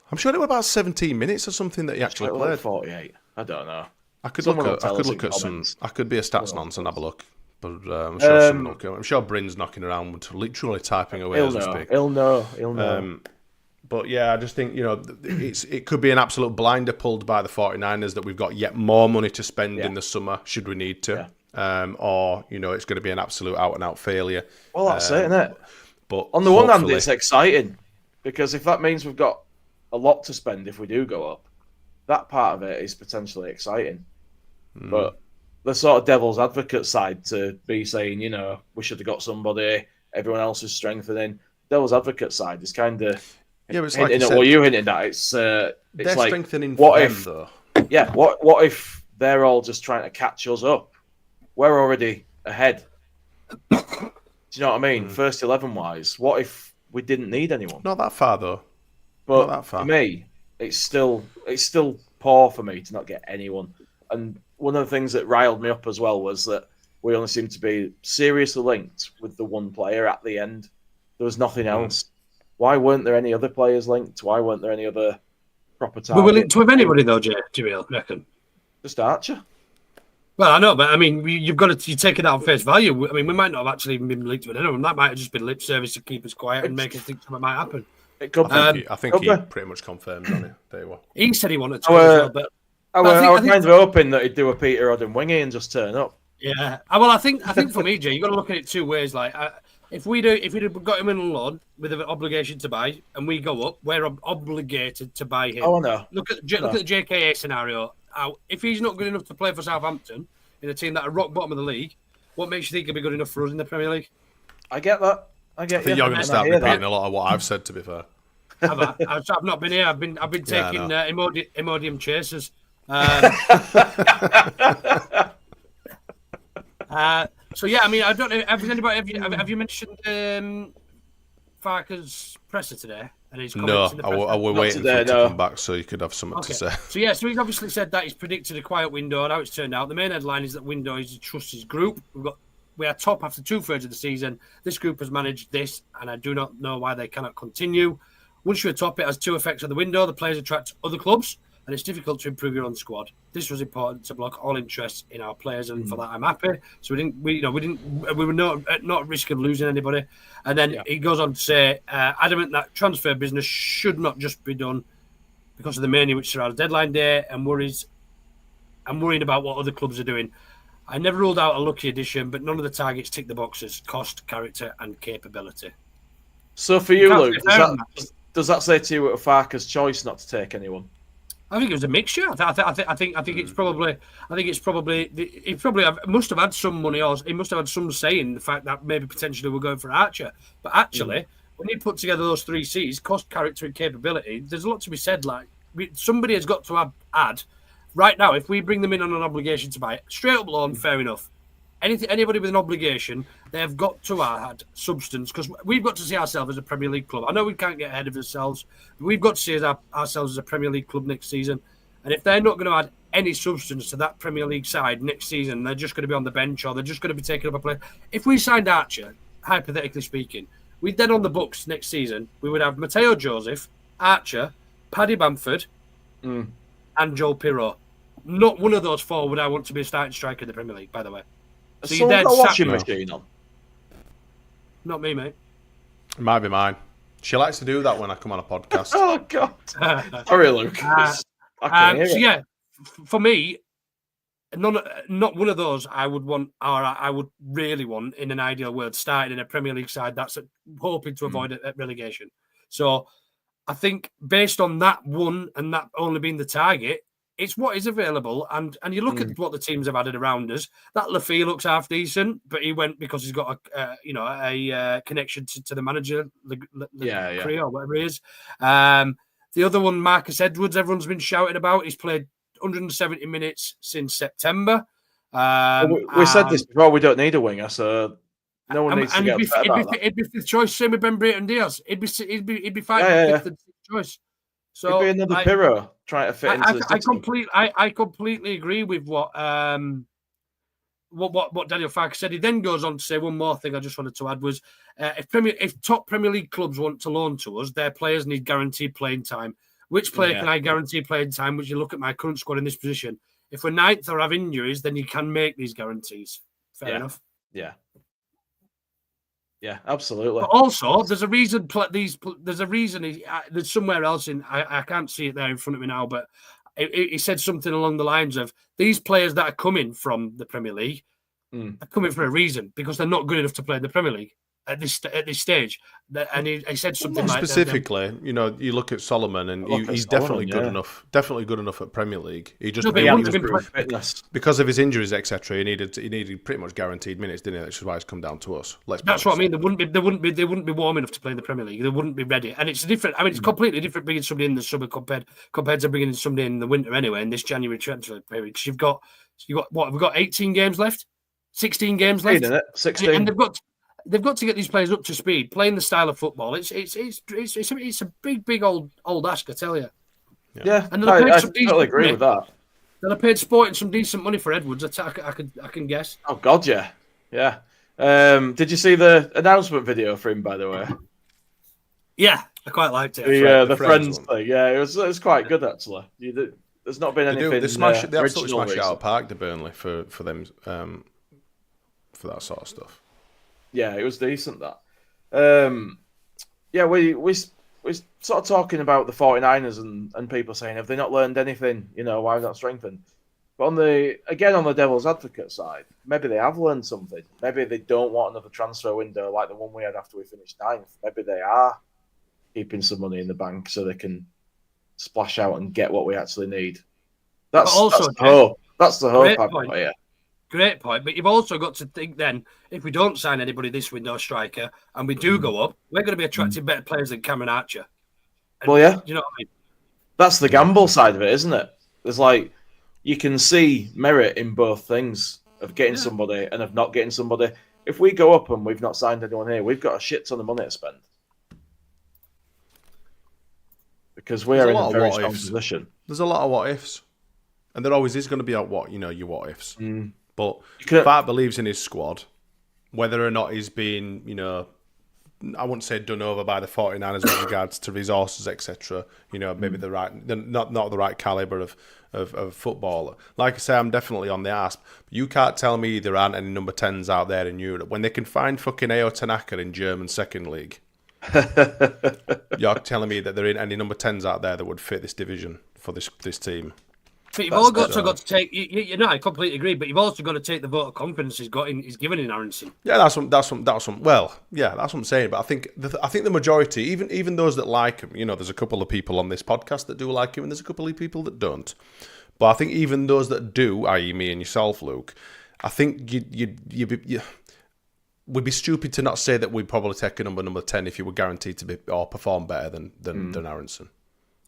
I'm sure it was about 17 minutes or something that he actually played. 48. I don't know. I could look at some. I could be a stats nonce and have a look, but I'm sure someone will come. I'm sure Bryn's knocking around, literally typing away as we speak. He'll know. But yeah, I just think it could be an absolute blinder pulled by the 49ers that we've got yet more money to spend in the summer should we need to, or it's going to be an absolute out and out failure. Well, that's it, isn't it? But on the one hand, it's exciting because if that means we've got a lot to spend if we do go up, that part of it is potentially exciting. But the sort of devil's advocate side to be saying, we should have got somebody, everyone else is strengthening. Devil's advocate side is kind of it's hinting at what you hinted at. It's they're like, strengthening what for if, them, though. Yeah, what if they're all just trying to catch us up? We're already ahead. Do you know what I mean? First 11 wise, what if we didn't need anyone? Not that far though. But not that far. For me, it's still poor for me to not get anyone. And one of the things that riled me up as well was that we only seem to be seriously linked with the one player at the end. There was nothing else. Why weren't there any other players linked? Why weren't there any other proper targets? Were we linked with anybody though, Jay? Do you reckon? Just Archer. Well, I know, but I mean, you take it out on face value. I mean, we might not have actually been linked with anyone. That might have just been lip service to keep us quiet and make us think something might happen. It could be. I think he pretty much confirmed on it. There you go. He said he wanted to, as well, but I was kind of hoping that he'd do a Peter Odden wingy and just turn up. Yeah. Well, I think for me, Jay, you got to look at it two ways. Like, if we'd got him in on loan with an obligation to buy, and we go up, we're obligated to buy him. Oh no! Look at the JKA scenario. If he's not good enough to play for Southampton in a team that are rock bottom of the league, what makes you think he'll be good enough for us in the Premier League? I get that. I think you're going to start repeating a lot of what I've said. To be fair, I've not been here. I've been taking Imodium chasers. So yeah, I mean, I don't know. Have you mentioned Farker's presser today? And his comments in the I was waiting for him to come back so you could have something to say. So so he's obviously said that he's predicted a quiet window, and how it's turned out. The main headline is that window is to trust his group. We are top after 2/3 of the season. This group has managed this, and I do not know why they cannot continue. Once you're top, it has two effects on the window. The players attract other clubs, and it's difficult to improve your own squad. This was important to block all interest in our players, and for that I'm happy. So we were not at risk of losing anybody. And then he goes on to say, adamant that transfer business should not just be done because of the mania which surrounds deadline day, and worrying about what other clubs are doing. I never ruled out a lucky addition, but none of the targets tick the boxes: cost, character, and capability. So for you, Luke, does that say to you it was Farker's choice not to take anyone? I think it was a mixture. I think it's probably. He probably must have had some money, or he must have had some say in the fact that maybe potentially we're going for Archer. But actually, when you put together those three C's, cost, character, and capability, there's a lot to be said. Like somebody has got to add. Right now, if we bring them in on an obligation to buy, straight up loan, fair enough. Anybody with an obligation, they have got to add substance, because we've got to see ourselves as a Premier League club. I know we can't get ahead of ourselves, but we've got to see ourselves as a Premier League club next season. And if they're not going to add any substance to that Premier League side next season, they're just going to be on the bench, or they're just going to be taking up a play. If we signed Archer, hypothetically speaking, we'd then on the books next season, we would have Mateo Joseph, Archer, Paddy Bamford, and Joel Pirro. Not one of those four would I want to be a starting striker in the Premier League, by the way. So you're dead watching machine on. Not me, mate. It might be mine. She likes to do that when I come on a podcast. Oh God! Sorry, Luke. I can hear it. Yeah, for me, not one of those I would want, or I would really want in an ideal world, starting in a Premier League side that's hoping to avoid a relegation. So I think based on that one and that only being the target, it's what is available. And you look at what the teams have added around us. That Lafay looks half decent, but he went because he's got a connection to the manager, Cree or whatever he is. The other one, Marcus Edwards, everyone's been shouting about. He's played 170 minutes since September. We said this before. We don't need a winger, so no one needs to get upset about that. It'd be fifth choice. Same with Ben Brayton Diaz. He'd be fine with fifth and sixth choice. So it'd be another Pirro trying to fit into the system. I completely agree with what Daniel Farke said. He then goes on to say one more thing I just wanted to add was if top Premier League clubs want to loan to us, their players need guaranteed playing time. Which player can I guarantee playing time? Which you look at my current squad in this position. If we're ninth or have injuries, then you can make these guarantees. Fair enough. Yeah, absolutely. But also, there's a reason. There's somewhere else in. I can't see it there in front of me now, but he said something along the lines of these players that are coming from the Premier League are coming for a reason because they're not good enough to play in the Premier League at this stage. And he said something like specifically. You look at Solomon, and he's definitely good enough. Definitely good enough at Premier League. He just because of his injuries, etc. He needed pretty much guaranteed minutes, didn't he? Which is why it's come down to us. That's what I mean. They wouldn't be warm enough to play in the Premier League. They wouldn't be ready, and it's different. I mean, it's completely different bringing somebody in the summer compared to bringing in somebody in the winter. Anyway, in this January transfer period, because you've got what we've got 18 games left, 16 games left, 16, and they've got to get these players up to speed, playing the style of football. It's a big old ask, I tell you. Yeah, I totally agree with that. Then I paid Sporting some decent money for Edwards. I can guess. Oh God, yeah. Did you see the announcement video for him? By the way, yeah, I quite liked it. The friends thing. Yeah, it was quite good actually. There's not been anything. They absolutely smash it out of park to Burnley for them for that sort of stuff. Yeah, it was decent that. We sort of talking about the 49ers and people saying, have they not learned anything? Why not strengthened? But on the devil's advocate side, maybe they have learned something. Maybe they don't want another transfer window like the one we had after we finished ninth. Maybe they are keeping some money in the bank so they can splash out and get what we actually need. That's the hope. That's the hope I've got here. Great point, but you've also got to think then, if we don't sign anybody this window striker and we do go up, we're going to be attracting better players than Cameron Archer. And, you know what I mean? That's the gamble side of it, isn't it? There's you can see merit in both things of getting somebody and of not getting somebody. If we go up and we've not signed anyone here, we've got a shit ton of money to spend. Because we are in a very strong position. There's a lot of what ifs. And there always is going to be your what ifs. But Farke believes in his squad, whether or not he's been, I wouldn't say done over by the 49ers with regards to resources, etc. Maybe not the right caliber of footballer. Like I say, I'm definitely on the arse. But you can't tell me there aren't any number 10s out there in Europe when they can find fucking Ao Tanaka in German second league. You're telling me that there ain't any number 10s out there that would fit this division for this team. But you've also got to take. I completely agree. But you've also got to take the vote of confidence he's given in Aronson. Yeah, that's what. Well, yeah, that's what I'm saying. But I think the majority, even those that like him, there's a couple of people on this podcast that do like him, and there's a couple of people that don't. But I think even those that do, i.e., me and yourself, Luke, I think we'd be stupid to not say that we'd probably take a number 10 if you were guaranteed to be or perform better than Aronson.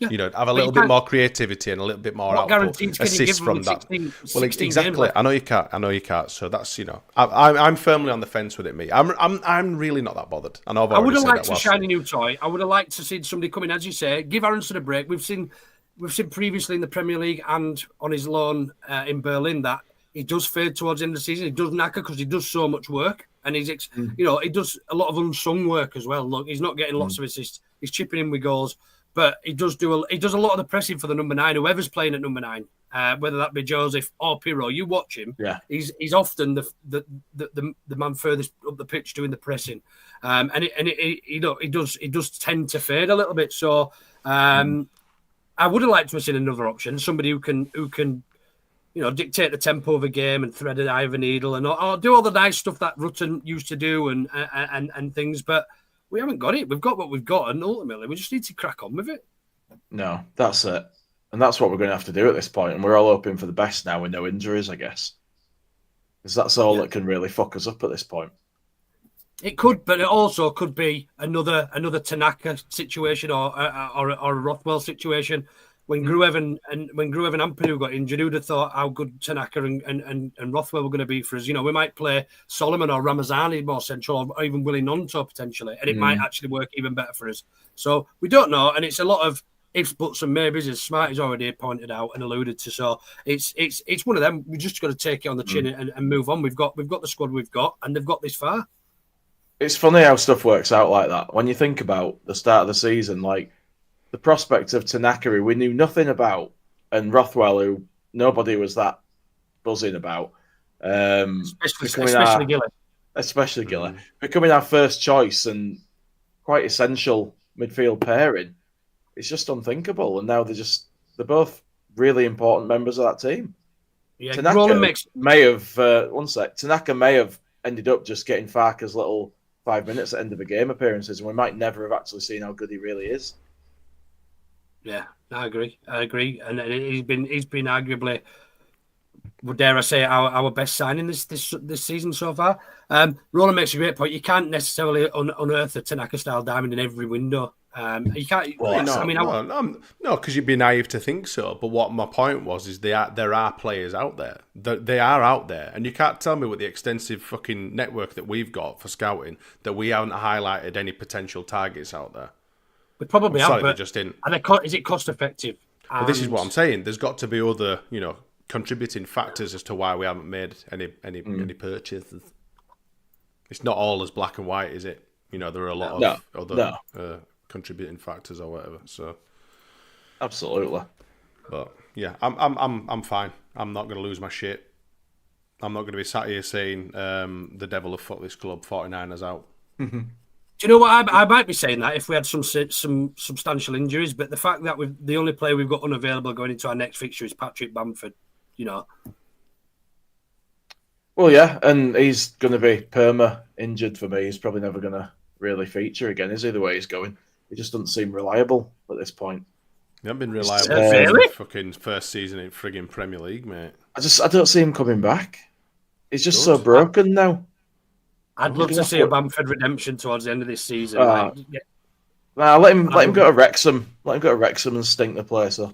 Yeah. Have a little bit more creativity and a little bit more output, assist from that. 16 exactly. I know you can't. So that's I'm firmly on the fence with it. Me, I'm really not that bothered. I would have liked to shine a new toy. I would have liked to see somebody come in, as you say, give Aronson a break. We've seen previously in the Premier League and on his loan in Berlin that he does fade towards the end of the season. He does knacker because he does so much work, and he does a lot of unsung work as well. Look, he's not getting lots of assists. He's chipping in with goals. But he does a lot of the pressing for the number 9, whoever's playing at number 9. whether that be Joseph or Pirro, you watch him. Yeah. He's often the man furthest up the pitch doing the pressing, and it does tend to fade a little bit. So I would have liked to have seen another option, somebody who can dictate the tempo of a game and thread an eye of a needle and or do all the nice stuff that Rutten used to do and things, but we haven't got it. We've got what we've got, and ultimately we just need to crack on with it. No, that's it. And that's what we're going to have to do at this point. And we're all hoping for the best now with no injuries, I guess. Because that's all that can really fuck us up at this point. It could, but it also could be another Tanaka situation or a Rothwell situation. When Grueven and Ampadu got injured, who'd have thought how good Tanaka and Rothwell were going to be for us? We might play Solomon or Ramazani more central, or even Willie Nonto potentially, and it might actually work even better for us. So we don't know, and it's a lot of ifs, buts, and maybes, as Smarty's already pointed out and alluded to. So it's one of them. We just got to take it on the chin and move on. We've got the squad we've got, and they've got this far. It's funny how stuff works out like that. When you think about the start of the season, like the prospect of Tanaka, who we knew nothing about, and Rothwell, who nobody was that buzzing about, especially Gilly, becoming our first choice and quite essential midfield pairing. It's just unthinkable, and now they're both really important members of that team. Yeah, Tanaka may have ended up just getting Farke's little 5 minutes at end of the game appearances, and we might never have actually seen how good he really is. Yeah, I agree, and he's been arguably, dare I say, our best signing this season so far. Roland makes a great point. You can't necessarily unearth a Tanaka style diamond in every window. You can't. No, because you'd be naive to think so. But what my point was is there are players out there. They are out there, and you can't tell me with the extensive fucking network that we've got for scouting that we haven't highlighted any potential targets out there. We probably have, but just didn't. And is it cost effective? Well, this is what I'm saying. There's got to be other, contributing factors as to why we haven't made any purchases. It's not all as black and white, is it? There are a lot of other contributing factors or whatever. So, absolutely. But yeah, I'm fine. I'm not going to lose my shit. I'm not going to be sat here saying the devil have fucked this club. 49ers out. Do you know what? I might be saying that if we had some substantial injuries, but the fact that the only player we've got unavailable going into our next fixture is Patrick Bamford. Well, yeah, and he's going to be perma injured for me. He's probably never going to really feature again, is he? The way he's going, he just doesn't seem reliable at this point. He hasn't been reliable since fucking first season in frigging Premier League, mate. I don't see him coming back. He's just so broken now. I'd love to see a Bamford redemption towards the end of this season. Let him go to Wrexham. Let him go to Wrexham and stink the place up.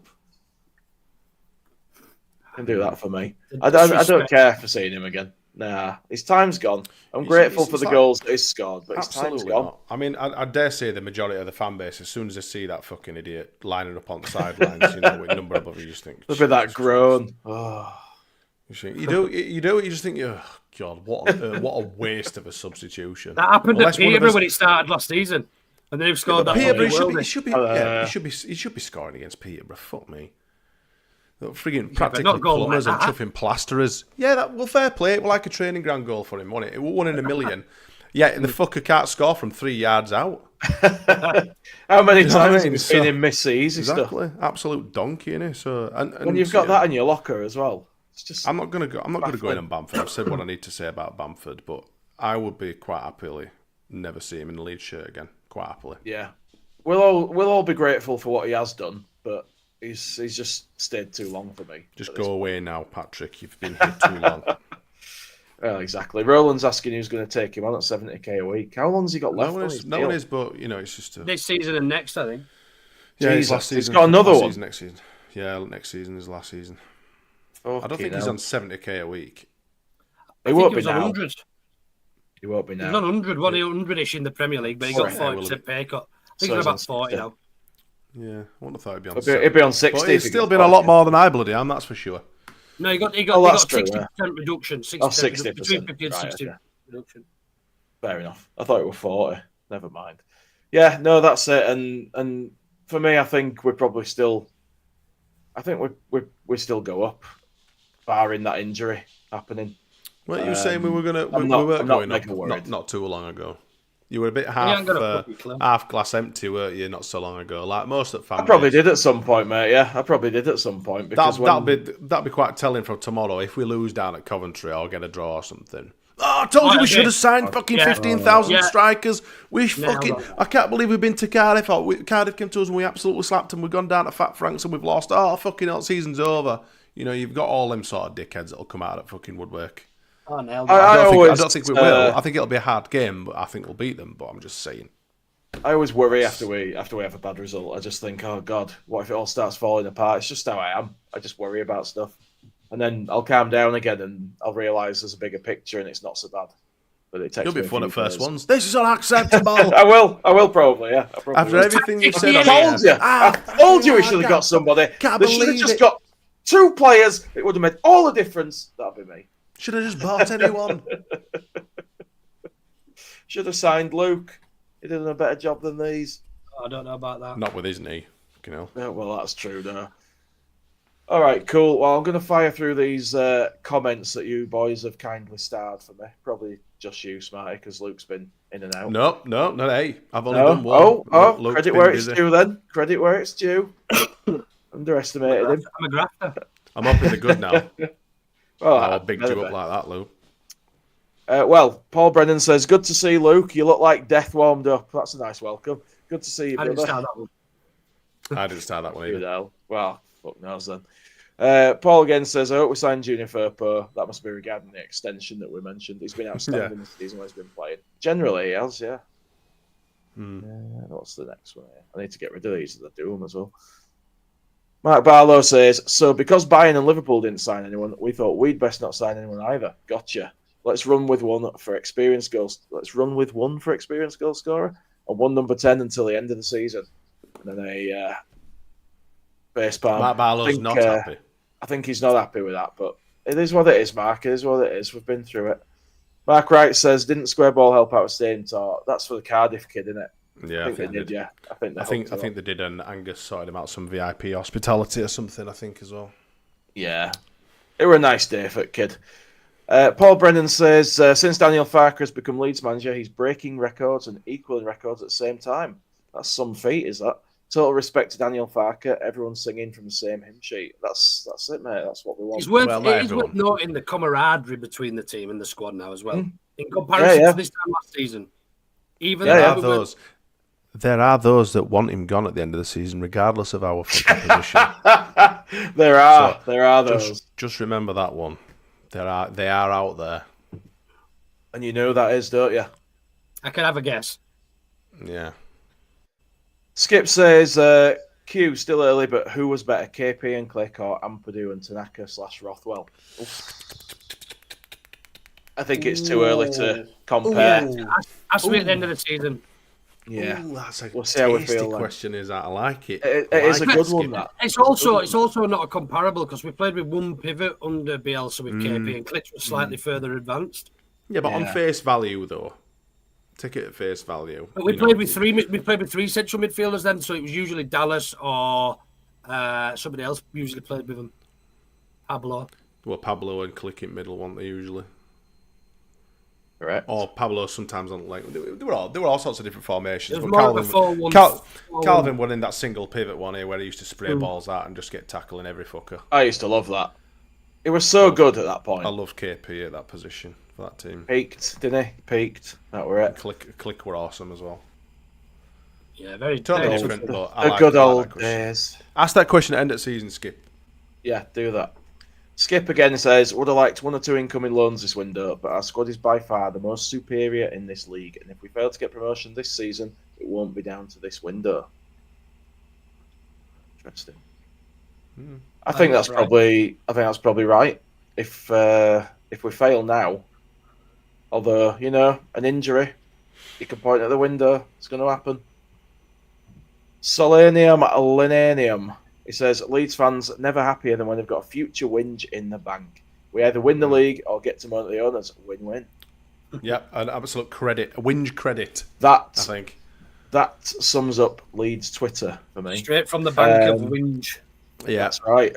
Can do that for me. I don't care for seeing him again. Nah, his time's gone. I'm grateful for the goals that he's scored, but his time's gone. Not. I mean, I dare say the majority of the fan base, as soon as they see that fucking idiot lining up on the sidelines, with a number of others, you just think, look at that groan. You do. You just think, oh God, what a waste of a substitution. That happened at Peterborough when it started last season, and they've scored that. Peterborough he should be scoring against Peterborough. Fuck me. Frigging practical plumbers and chuffing plasterers. Yeah, fair play. Well, like a training ground goal for him, wasn't it? It was 1 in a million. Yeah, the fucker can't score from 3 yards out. How many times have you seen him miss easy stuff? Absolute donkey, innit? So, and when you've got that in your locker as well, it's just. I'm not gonna go in on Bamford. I've said what I need to say about Bamford, but I would be quite happily never see him in the Leeds shirt again. Quite happily. Yeah, we'll all be grateful for what he has done, but. He's just stayed too long for me. Just go away now, Patrick. You've been here too long. Well, exactly. Roland's asking who's going to take him on at 70k a week. How long's he got left? No one is, but it's just this season and next, I think. Yeah, it's last season. He's got another one next season. Yeah, next season is last season. I don't think he's on 70k a week. He won't be now. 100. He won't be now. He's on 100, 100-ish in the Premier League, but he got 40% pay cut. I think he's about 40 now. Yeah, I wouldn't have thought he'd be on 60. He'd be on 60. But he's still been a lot more than I bloody am, that's for sure. No, he got 60% reduction. 60%. Between 50 and 60 reduction. Fair enough. I thought it was 40. Never mind. Yeah, no, that's it. And for me, I think we're probably still I think we still go up, barring that injury happening. Weren't you saying we were going to... We weren't going up not too long ago. You were a bit half glass empty, weren't you, not so long ago? Like most of the fans. I probably did at some point, mate. Yeah, I probably did at some point. Because that'll be quite telling from tomorrow if we lose down at Coventry or get a draw or something. Oh, I told you we should have signed fucking 15,000 strikers. I can't believe we've been to Cardiff. Cardiff came to us and we absolutely slapped them. We've gone down to Fat Franks and we've lost. Oh, fucking hell, season's over. You know, you've got all them sort of dickheads that'll come out at fucking woodwork. Oh, no. I don't think we will. I think it'll be a hard game, but I think we'll beat them. But I'm just saying. I always worry after we have a bad result. I just think, oh God, what if it all starts falling apart? It's just how I am. I just worry about stuff, and then I'll calm down again, and I'll realise there's a bigger picture, and it's not so bad. But it takes. You'll be one of the first ones. This is unacceptable. I will probably. Yeah. After everything you've said, I told you we should have got somebody. They should have just got 2 players. It would have made all the difference. That'd be me. Should have just bought anyone. Should have signed Luke. He did a better job than these. I don't know about that. Not with his knee. You know. Yeah, well, that's true, though. All right, cool. Well, I'm going to fire through these comments that you boys have kindly starred for me. Probably just you, Smarty, because Luke's been in and out. No, not hey. I've only done one. Oh, credit where it's due then. Credit where it's due. Underestimated him. I'm a grafter. I'm up in the good now. Oh, big you up like that, Luke. Well, Paul Brennan says, good to see Luke. You look like death warmed up. That's a nice welcome. Good to see you, brother. I didn't start that one either. Well, fuck knows then. Paul again says, I hope we signed Junior Firpo. That must be regarding the extension that we mentioned. He's been outstanding this season when he's been playing. Generally, he has, yeah. What's the next one here? I need to get rid of these as I do them as well. Mark Barlow says, so because Bayern and Liverpool didn't sign anyone, we thought we'd best not sign anyone either. Gotcha. Let's run with one for experienced goals. Let's run with one for experienced goal scorer and one number 10 until the end of the season. And then a base palm. Mark Barlow's not happy. I think he's not happy with that, but it is what it is, Mark. It is what it is. We've been through it. Mark Wright says, didn't Square Ball help out with staying taught? That's for the Cardiff kid, isn't it? Yeah, I think they did. Yeah, I think they did, and Angus sorted him out some VIP hospitality or something. I think as well. Yeah, it were a nice day for the kid. Paul Brennan says since Daniel Farker has become Leeds manager, he's breaking records and equaling records at the same time. That's some feat, is that? Total respect to Daniel Farker. Everyone's singing from the same hymn sheet. That's it, mate. That's what we want. It is worth noting the camaraderie between the team and the squad now as well, in comparison to this time last season. Even there are those that want him gone at the end of the season, regardless of our fucking position. There are those. Just remember that one. They are out there, and you know that is, don't you? I can have a guess. Yeah. Skip says, Q still early, but who was better, KP and Click or Ampadu and Tanaka / Rothwell? Oof. I think it's too early to compare. Has to be at the end of the season. Yeah, that's a we'll see how we feel. Question is that I like it. It is a good one. That it's also not a comparable because we played with one pivot under Bielsa with KP and Klitsch was slightly further advanced. Yeah, but on face value though, take it at face value. But we played with three central midfielders then, so it was usually Dallas or somebody else usually played with them. Pablo. Well, Pablo and Click in middle, weren't they usually? Correct. Or Pablo sometimes on like there were all sorts of different formations. But Calvin won in that single pivot one here where he used to spray balls out and just get tackling every fucker. I used to love that. It was so good at that point. I loved KP at that position for that team. Peaked, didn't he? Peaked. That were it. Click were awesome as well. Yeah, very totally different. But the good old days. Ask that question at end of season, Skip. Yeah, do that. Skip again says, would have liked 1 or 2 incoming loans this window, but our squad is by far the most superior in this league, and if we fail to get promotion this season, it won't be down to this window. Interesting. I think that's probably right. If we fail now, although an injury, you can point at the window. It's going to happen. Solanium Linanium. He says, Leeds fans never happier than when they've got a future whinge in the bank. We either win the league or get to moan at the owners. Win-win. Yeah, an absolute credit. A whinge credit, I think. That sums up Leeds Twitter for me. Straight from the bank of whinge. Yeah. That's right.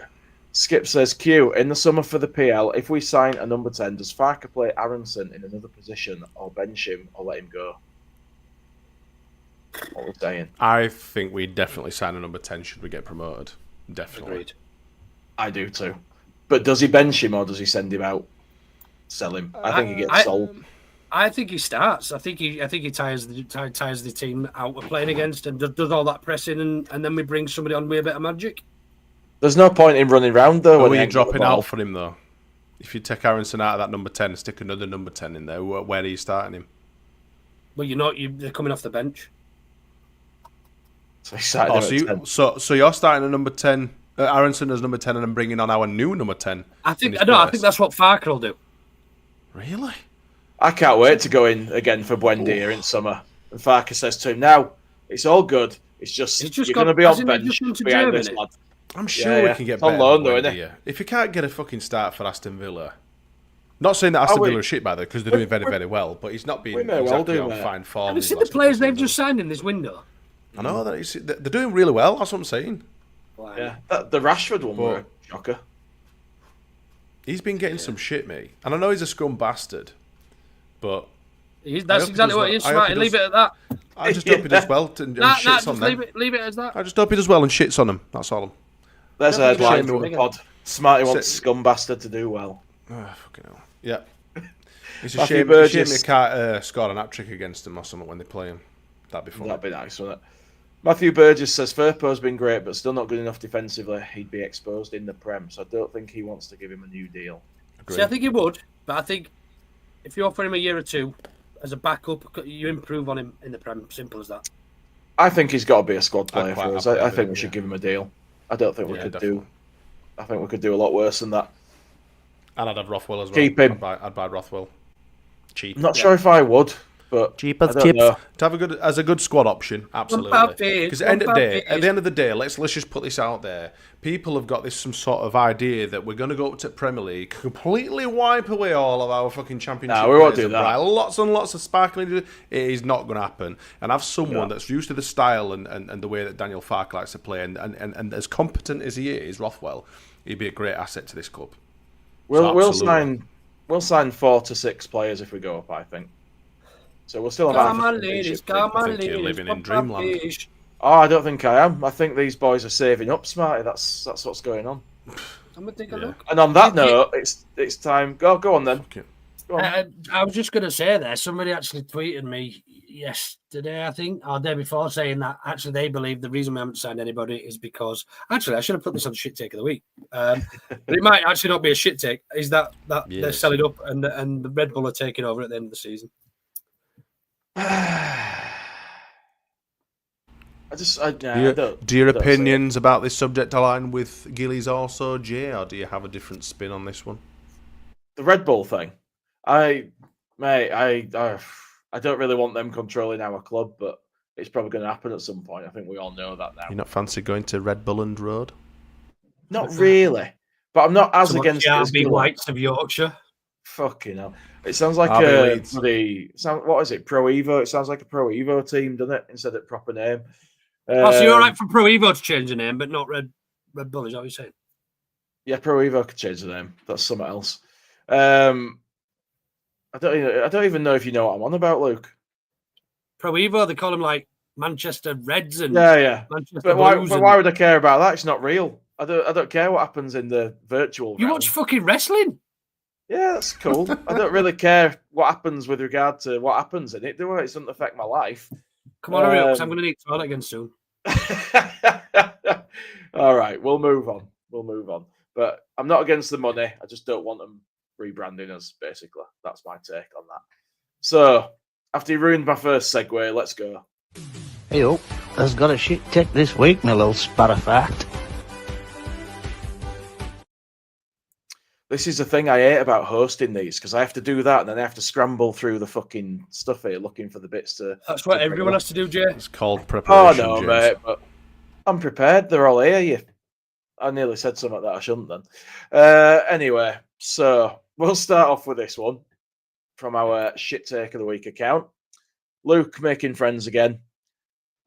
Skip says, Q, in the summer for the PL, if we sign a number 10, does Farker play Aronson in another position or bench him or let him go? What we're saying. I think we definitely sign a number 10 should we get promoted. Definitely. Agreed. I do too. But does he bench him or does he send him out? Sell him? I think he gets sold. I think he starts. I think he tires the team out we're playing against and does all that pressing and then we bring somebody on with a bit of magic. There's no point in running round though. Are we dropping out for him though? If you take Aronson out of that number 10 and stick another number 10 in there, where are you starting him? Well, they're coming off the bench. So you're starting a number 10, Aronson as number 10, and then bringing on our new number 10. I think that's what Farker will do. Really? I can't wait to go in again for Buendia in summer. And Farker says to him, "Now it's all good. It's just you're going to be on bench behind this lad." I'm sure we can get better. On loan, though, isn't it? If you can't get a fucking start for Aston Villa, not saying that Aston Villa are shit by the way, because they're doing very, very well, but he's not being exactly on fine form. Have you seen the players they've just signed in this window? I know that they're doing really well. That's what I'm saying. Wow. Yeah, the Rashford one were a shocker. He's been getting some shit, mate, and I know he's a scum bastard, but that's exactly what he is. Smarty, leave it at that. I just hope he does well and shits on them. Leave it as that. I just hope he does well and shits on them. That's all. There's a headline from the pod. Smarty wants scum bastard to do well. Oh, fucking hell. Yeah. It's a shame they can't score an hat-trick against them or something when they play him. That'd be fun. That'd be nice, wouldn't it? Matthew Burgess says, Firpo's been great, but still not good enough defensively. He'd be exposed in the Prem, so I don't think he wants to give him a new deal. See, I think he would, but I think if you offer him a year or two as a backup, you improve on him in the Prem. Simple as that. I think he's got to be a squad player for us. I think we should give him a deal. I don't think we could do. I think we could do a lot worse than that. And I'd have Rothwell as well. Keep him. I'd buy Rothwell. Cheap. I'm not sure if I would, but cheap as chips. To have a good squad option, absolutely. Because at the end of the day, let's just put this out there. People have got some sort of idea that we're going to go up to Premier League, completely wipe away all of our fucking championship. No, we won't do that. Lots and lots of sparkling. It is not going to happen. And have someone that's used to the style and the way that Daniel Farke likes to play, and as competent as he is, Rothwell, he'd be a great asset to this club. We'll sign 4 to 6 players if we go up, I think. So we'll still have. I think you're living in dreamland. Oh, I don't think I am. I think these boys are saving up, Smarty. That's what's going on. I'm gonna take a look. And on that note, it's time. Go on then. Go on. I was just gonna say there. Somebody actually tweeted me yesterday, I think, or day before, saying that actually they believe the reason we haven't signed anybody is because actually I should have put this on shit take of the week. But it might actually not be a shit take. Is that they're selling up and the Red Bull are taking over at the end of the season. Do your opinions about this subject align with Gillies also, Jay, or do you have a different spin on this one? The Red Bull thing, I don't really want them controlling our club, but it's probably going to happen at some point. I think we all know that now. You're not fancy going to Red Bulland Road? Not really, but I'm not as against the Whites of Yorkshire. Fucking hell. It sounds like what is it? Pro Evo. It sounds like a Pro Evo team, doesn't it? Instead of proper name. So you're all right for Pro Evo to change the name, but not Red Bull, is that what you're saying? Yeah, Pro Evo could change the name. That's something else. I don't even know if you know what I'm on about, Luke. Pro Evo, they call them like Manchester Reds and Manchester But why would I care about that? It's not real. I don't care what happens in the virtual. You watch fucking wrestling? Yeah, that's cool. I don't really care what happens with regard to what happens in it. It doesn't affect my life. Come on, hurry up, because I'm going to need toilet again soon. All right, we'll move on. But I'm not against the money. I just don't want them rebranding us, basically. That's my take on that. So, after you ruined my first segue, let's go. Hey, has got a shit tick this week, my little sparrow-fact. This is the thing I hate about hosting these, because I have to do that and then I have to scramble through the fucking stuff here looking for the bits to... That's what everyone has to do, Jay. It's called preparation, Oh, no, James. mate, but I'm prepared. They're all here. I nearly said something that I shouldn't then. Anyway, so we'll start off with this one from our Shit Take of the Week account. Luke making friends again.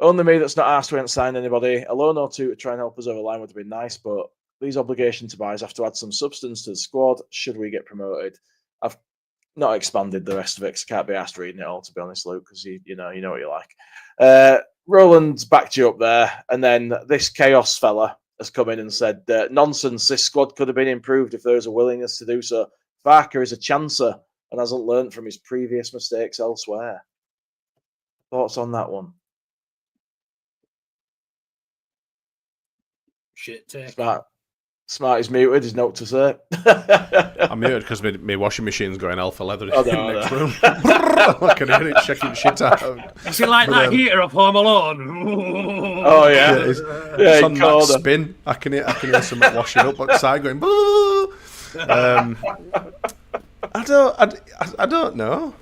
Only me that's not asked. We haven't signed anybody. A loan or two to try and help us over the line would have been nice, but these obligation to buys have to add some substance to the squad should we get promoted. I've not expanded the rest of it because I can't be asked reading it all, to be honest, Luke, because you know what you like. Roland's backed you up there, and then this chaos fella has come in and said, nonsense, this squad could have been improved if there was a willingness to do so. Barker is a chancer and hasn't learnt from his previous mistakes elsewhere. Thoughts on that one? Shit take. Smart is muted. His note to say. I'm muted because my washing machine's going alpha leather in the next no. room. I can hear it checking shit out. Is it like that heater of Home Alone? Oh yeah, it's on that spin. I can hear something washing up outside going. I don't know.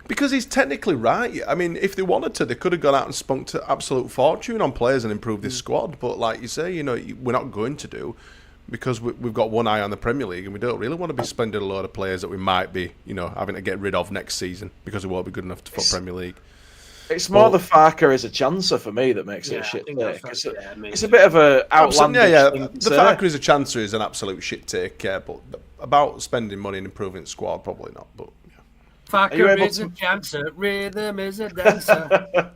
Because he's technically right. I mean, if they wanted to, they could have gone out and spunked absolute fortune on players and improved this squad. But like you say, we're not going to do, because we've got one eye on the Premier League and we don't really want to be spending a load of players that we might be, having to get rid of next season because we won't be good enough for Premier League. It's more the Farker is a chancer for me that makes it a shit take. It's a bit of a outlandish thing to the Farker is a chancer is an absolute shit take, but about spending money and improving the squad, probably not. But Farker is a chancer, rhythm is a dancer.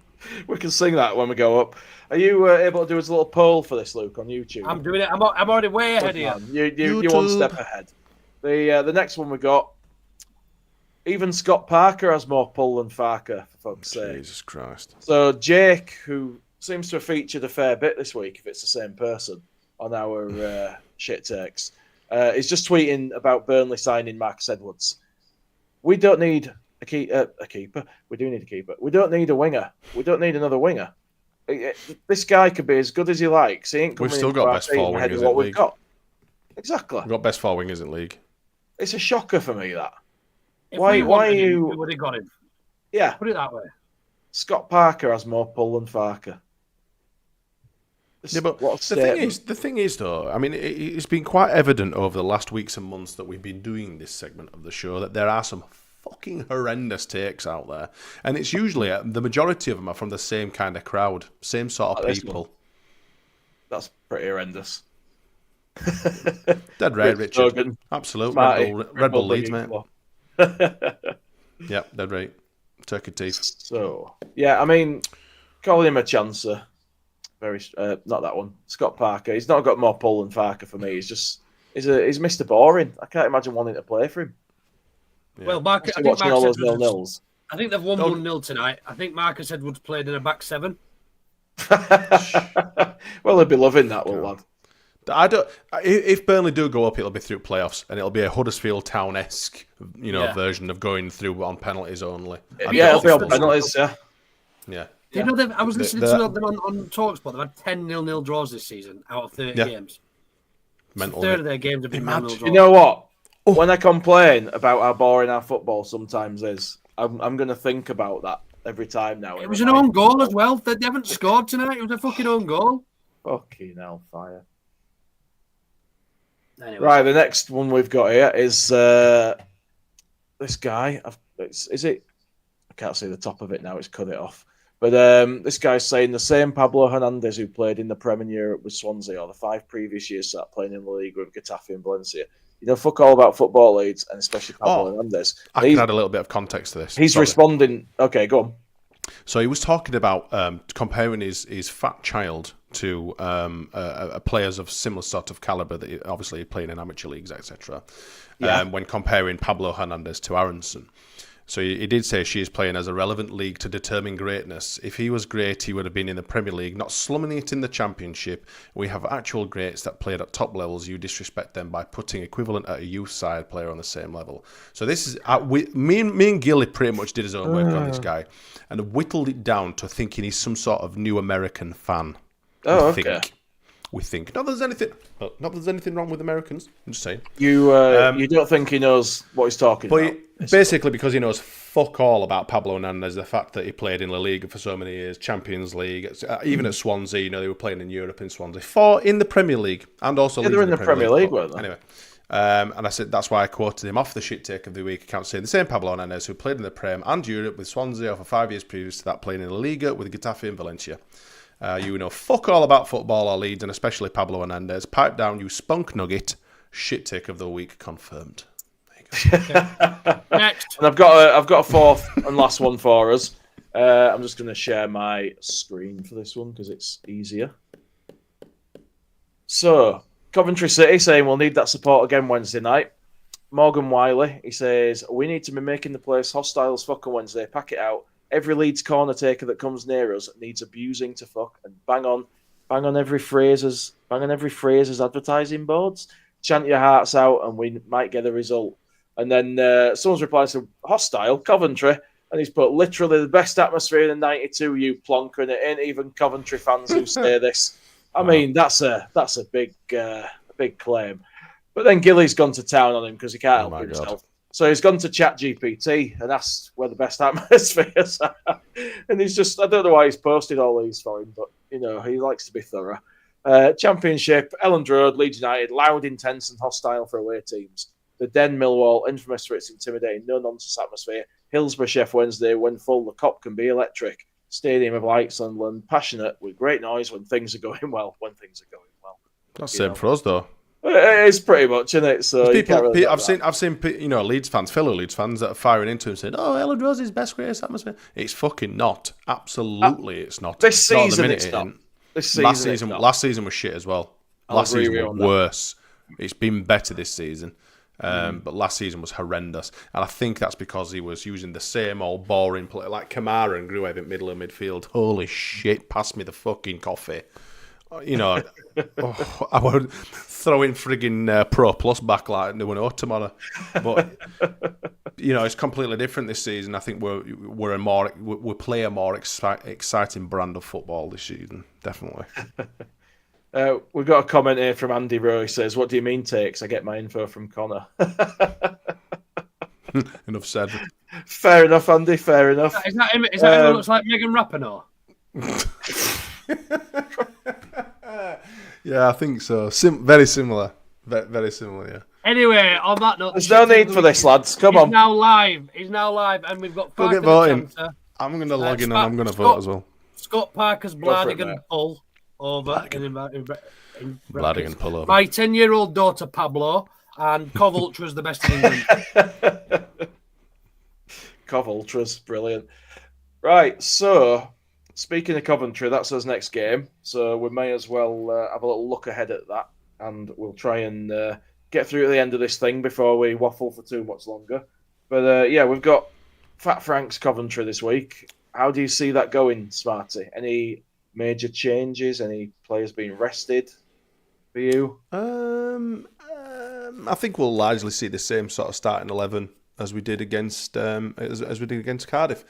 We can sing that when we go up. Are you able to do us a little poll for this, Luke, on YouTube? I'm doing it. I'm already way ahead of you. You're one step ahead. The next one we got. Even Scott Parker has more pull than Farker, for fuck's sake. Jesus Christ. So Jake, who seems to have featured a fair bit this week, if it's the same person, on our shit takes, is just tweeting about Burnley signing Marcus Edwards. We don't need a keeper. We do need a keeper. We don't need a winger. We don't need another winger. This guy could be as good as he likes. He ain't we've still got best four wingers in the league. Exactly. We've got best four wingers in the league. It's a shocker for me, that. If why are you... We would have got him. Yeah. Put it that way. Scott Parker has more pull than Farker. Yeah, but the thing is, though, I mean, it's been quite evident over the last weeks and months that we've been doing this segment of the show that there are some fucking horrendous takes out there, and it's usually the majority of them are from the same kind of crowd, same sort of people. That's pretty horrendous. Dead right, Richard. Hogan. Absolute Red Bull Leeds, mate. Yeah, dead right. Turkey teeth. So yeah, I mean, calling him a chancer. Very not that one. Scott Parker. He's not got more pull than Farker for me. He's Mr. Boring. I can't imagine wanting to play for him. Yeah. Well, Marcus, I think all those nil-nils. I think they've won 1-0 tonight. I think Marcus Edwards played in a back seven. Well, they'd be loving that little lad. If Burnley do go up, it'll be through playoffs, and it'll be a Huddersfield Town-esque, version of going through on penalties only. Yeah, it'll be on penalties. Yeah. Yeah. You know, I was listening to them on TalkSport. They've had 10 0-0 draws this season out of 30 games. Mental. A third of their games have been 0-0 draws. You know what? When I complain about how boring our football sometimes is, I'm going to think about that every time now. It was an own goal as well. They haven't scored tonight. It was a fucking own goal. Fucking hellfire. Anyway. Right, the next one we've got here is this guy. Is it? I can't see the top of it now. It's cut it off. But this guy's saying the same Pablo Hernandez who played in the Premier Europe with Swansea or the 5 previous years sat playing in the league with Getafe and Valencia. You know, fuck all about football leads, and especially Pablo Hernandez. I can add a little bit of context to this. He's responding. Okay, go on. So he was talking about comparing his fat child to players of similar sort of calibre that obviously playing in amateur leagues, etc. When comparing Pablo Hernandez to Aronson. So he did say she is playing as a relevant league to determine greatness. If he was great, he would have been in the Premier League, not slumming it in the Championship. We have actual greats that played at top levels. You disrespect them by putting equivalent at a youth side player on the same level. So this is me and Gilly pretty much did his own work on this guy and whittled it down to thinking he's some sort of new American fan. We think. Not that there's anything wrong with Americans. I'm just saying. You don't think he knows what he's talking about? Basically, because he knows fuck all about Pablo Hernandez, the fact that he played in La Liga for so many years, Champions League, even at Swansea, they were playing in Europe in Swansea, in the Premier League, and also they're in the Premier League, weren't they? Anyway, And I said that's why I quoted him off the shit take of the week account, saying the same Pablo Hernandez who played in the Prem and Europe with Swansea for 5 years previous to that, playing in La Liga with Getafe and Valencia. You know fuck all about football or Leeds, and especially Pablo Hernandez. Pipe down, you spunk nugget. Shit take of the week confirmed. There you go. Next. And I've got a fourth and last one for us. I'm just going to share my screen for this one because it's easier. So, Coventry City saying we'll need that support again Wednesday night. Morgan Wiley, he says, we need to be making the place hostile as fuck on Wednesday. Pack it out. Every Leeds corner taker that comes near us needs abusing to fuck, and bang on every Fraser's advertising boards. Chant your hearts out and we might get a result. And then someone's replied to hostile, Coventry, and he's put literally the best atmosphere in the 92, you plonker, and it ain't even Coventry fans who say this. I mean, that's a big claim. But then Gilly's gone to town on him because he can't help himself. God. So he's gone to ChatGPT and asked where the best atmospheres are. And he's just, I don't know why he's posted all these for him, but, you know, he likes to be thorough. Championship, Elland Road, Leeds United, loud, intense and hostile for away teams. The Den, Millwall, infamous for its intimidating, no-nonsense atmosphere. Hillsborough, Sheff Wednesday, when full, the cop can be electric. Stadium of Lights, Sunderland, passionate with great noise when things are going well. That's same for us, though. It is pretty much, isn't it? So I've seen you know, Leeds fans, fellow Leeds fans that are firing into him saying, "Oh, Elland Road's his best, greatest atmosphere." It's fucking not. Absolutely, it's not. This season, it's not. Last season was shit as well. Last season was worse. It's been better this season. But last season was horrendous, and I think that's because he was using the same old boring play like Kamara and Gruev in middle of midfield. Holy shit! Pass me the fucking coffee. You know, I would throw in frigging Pro Plus back like doing Orta tomorrow. But you know, it's completely different this season. I think we play a more exciting brand of football this season, definitely. We've got a comment here from Andy Rowe. He says, "What do you mean takes? I get my info from Connor." Enough said. Fair enough, Andy. Fair enough. Is that him who looks like Megan Rapinoe? Yeah, I think so. Very similar. Very similar, yeah. Anyway, on that note... There's no need for this, lads. Come on. He's now live, and we've got... Go get voting. I'm going to log in and I'm going to vote as well. Scott Parker's Bladigan pull over. Bladigan pull over. My 10-year-old daughter, Pablo, and Cov Ultra's the best in England. Cov Ultra's, brilliant. Right, so... Speaking of Coventry, that's us next game, so we may as well have a little look ahead at that, and we'll try and get through to the end of this thing before we waffle for too much longer. But yeah, we've got Fat Frank's Coventry this week. How do you see that going, Smarty? Any major changes? Any players being rested for you? I think we'll largely see the same sort of starting 11 as we did against as we did against Cardiff.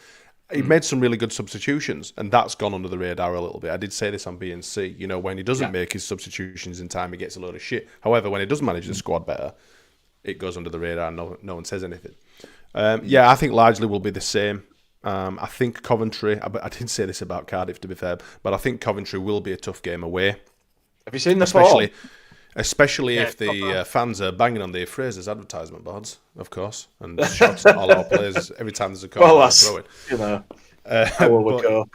He made some really good substitutions, and that's gone under the radar a little bit. I did say this on BNC. You know, when he doesn't make his substitutions in time, he gets a load of shit. However, when he does manage the squad better, it goes under the radar and no one says anything. I think largely will be the same. I think Coventry, I didn't say this about Cardiff, to be fair, but I think Coventry will be a tough game away. Have you seen the form? Especially if the fans are banging on the Fraser's advertisement boards, of course, and shouting at all our players every time there's a corner throw it. You know, how will we go?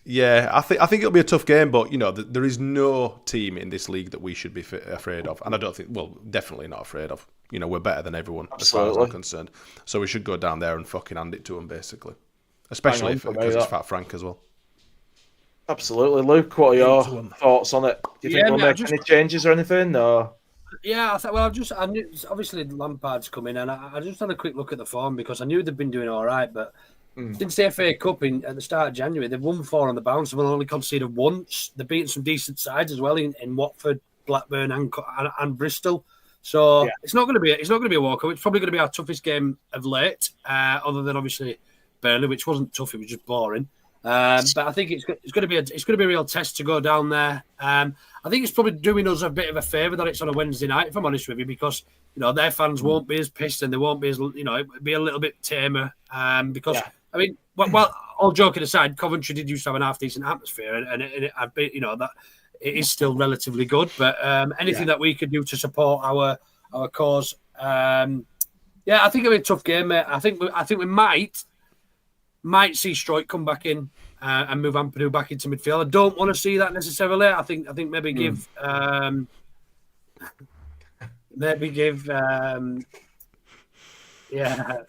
Yeah, I think it'll be a tough game, but you know, there is no team in this league that we should be afraid of, and I don't think, well, definitely not afraid of. You know, we're better than everyone as far as I'm concerned, so we should go down there and fucking hand it to them, basically. Especially because it's Fat Frank as well. Absolutely, Luke. What are your thoughts on it? Do you think we'll make any changes or anything? No. Yeah, I knew obviously Lampard's coming, and I just had a quick look at the form because I knew they'd been doing all right, but since the FA Cup at the start of January, they've won 4 on the bounce and only conceded once. They've beaten some decent sides as well in Watford, Blackburn, and Bristol. So it's not going to be a walkover. It's probably going to be our toughest game of late, other than obviously Burnley, which wasn't tough; it was just boring. But I think it's going to be a real test to go down there. I think it's probably doing us a bit of a favour that it's on a Wednesday night, if I'm honest with you, because you know their fans won't be as pissed and they won't be as it'll be a little bit tamer. I mean, well, all joking aside, Coventry did used to have an half decent atmosphere, and that it is still relatively good. But anything that we could do to support our cause. I think it'll be a tough game, mate. I think we might see Stroik come back in and move Ampadu back into midfield. I don't want to see that necessarily. I think maybe give It's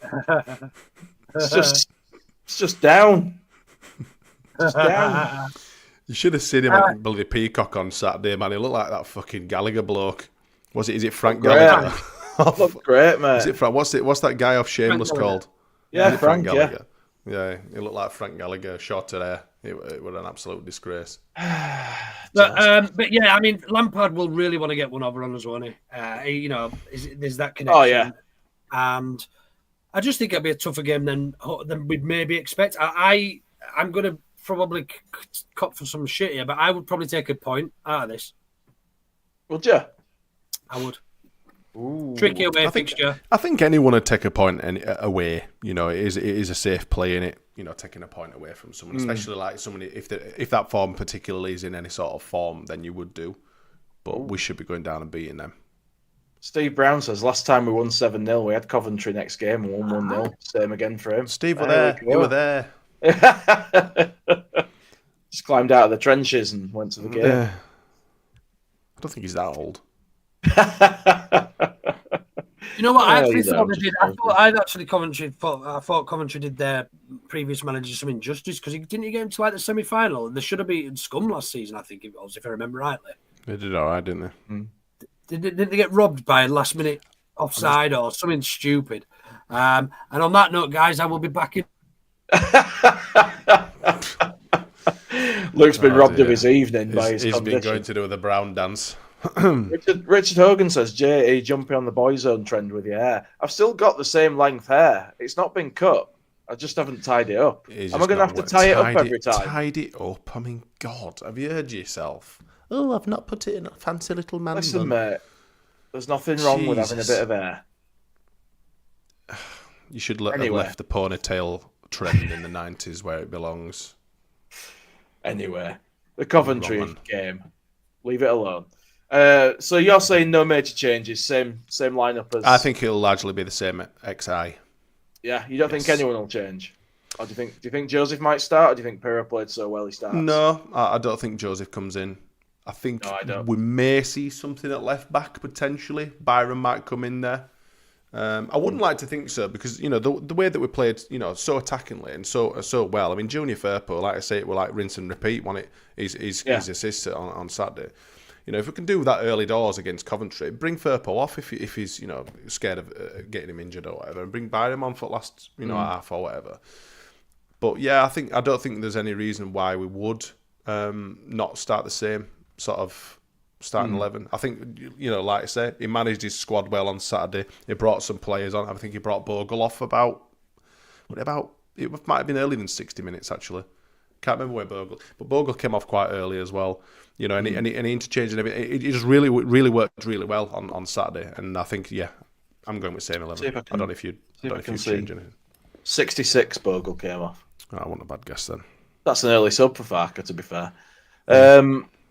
just down. Just down. You should have seen him at bloody Peacock on Saturday, man. He looked like that fucking Gallagher bloke. Is it Frank Gallagher? Looked great, mate. Is it Frank? What's that guy off Shameless called? Yeah, Frank Gallagher. Yeah, he looked like Frank Gallagher, shorter hair. It was an absolute disgrace. But yeah, I mean, Lampard will really want to get one over on us, won't he? There's that connection. Oh yeah, and I just think it'll be a tougher game than we'd maybe expect. I'm going to probably cop for some shit here, but I would probably take a point out of this. Would you? I would. Ooh. Tricky away fixture. I think anyone would take a point away. You know, it is a safe play in it. You know, taking a point away from someone, especially like somebody if that form particularly is in any sort of form, then you would do. But we should be going down and beating them. Steve Brown says last time we won 7-0, we had Coventry next game and won 1-0. Same again for him. Steve were there. You were there. Just climbed out of the trenches and went to the game. I don't think he's that old. You know what? I actually thought they did. I thought Coventry did their previous manager some injustice because didn't he get him to like the semi-final? They should have beaten Scum last season, I think it was, if I remember rightly. They did all right, didn't they? Didn't they get robbed by a last-minute offside or something stupid? And on that note, guys, I will be back in. Luke's been robbed of his evening by his He's condition. been going to do the brown dance. Richard Hogan says, JE, jumping on the boyzone trend with your hair. I've still got the same length hair. It's not been cut. I just haven't tied it up. Am I going to have to tie it up every time? Tied it up? I mean, God, have you heard yourself? Oh, I've not put it in a fancy little man. Listen, mate, there's nothing wrong with having a bit of hair. You should have left the ponytail trend in the 90s where it belongs. Anyway, the Coventry game. Leave it alone. So you're saying no major changes, same lineup as... I think it'll largely be the same XI. Yeah, you don't think anyone will change? Or do you think Joseph might start, or do you think Pera played so well he starts? No, I don't think Joseph comes in. I think we may see something at left back potentially. Byron might come in there. I wouldn't like to think so because the way that we played, so attackingly and so well. I mean, Junior Firpo, like I say, it will like rinse and repeat when his assists on Saturday. If we can do that early doors against Coventry, bring Firpo off if he's scared of getting him injured or whatever, and bring Byron on for the last half or whatever. But yeah, I don't think there's any reason why we would not start the same sort of starting 11. I think, like I say, he managed his squad well on Saturday. He brought some players on. I think he brought Bogle off it might have been earlier than 60 minutes, actually. Can't remember where but Bogle came off quite early as well. And he interchanged and everything. It just really worked really well on Saturday. And I think, I'm going with same 11. I don't know if you'd change anything. 66 Bogle came off. Oh, I wasn't a bad guess then. That's an early sub for Farker, to be fair.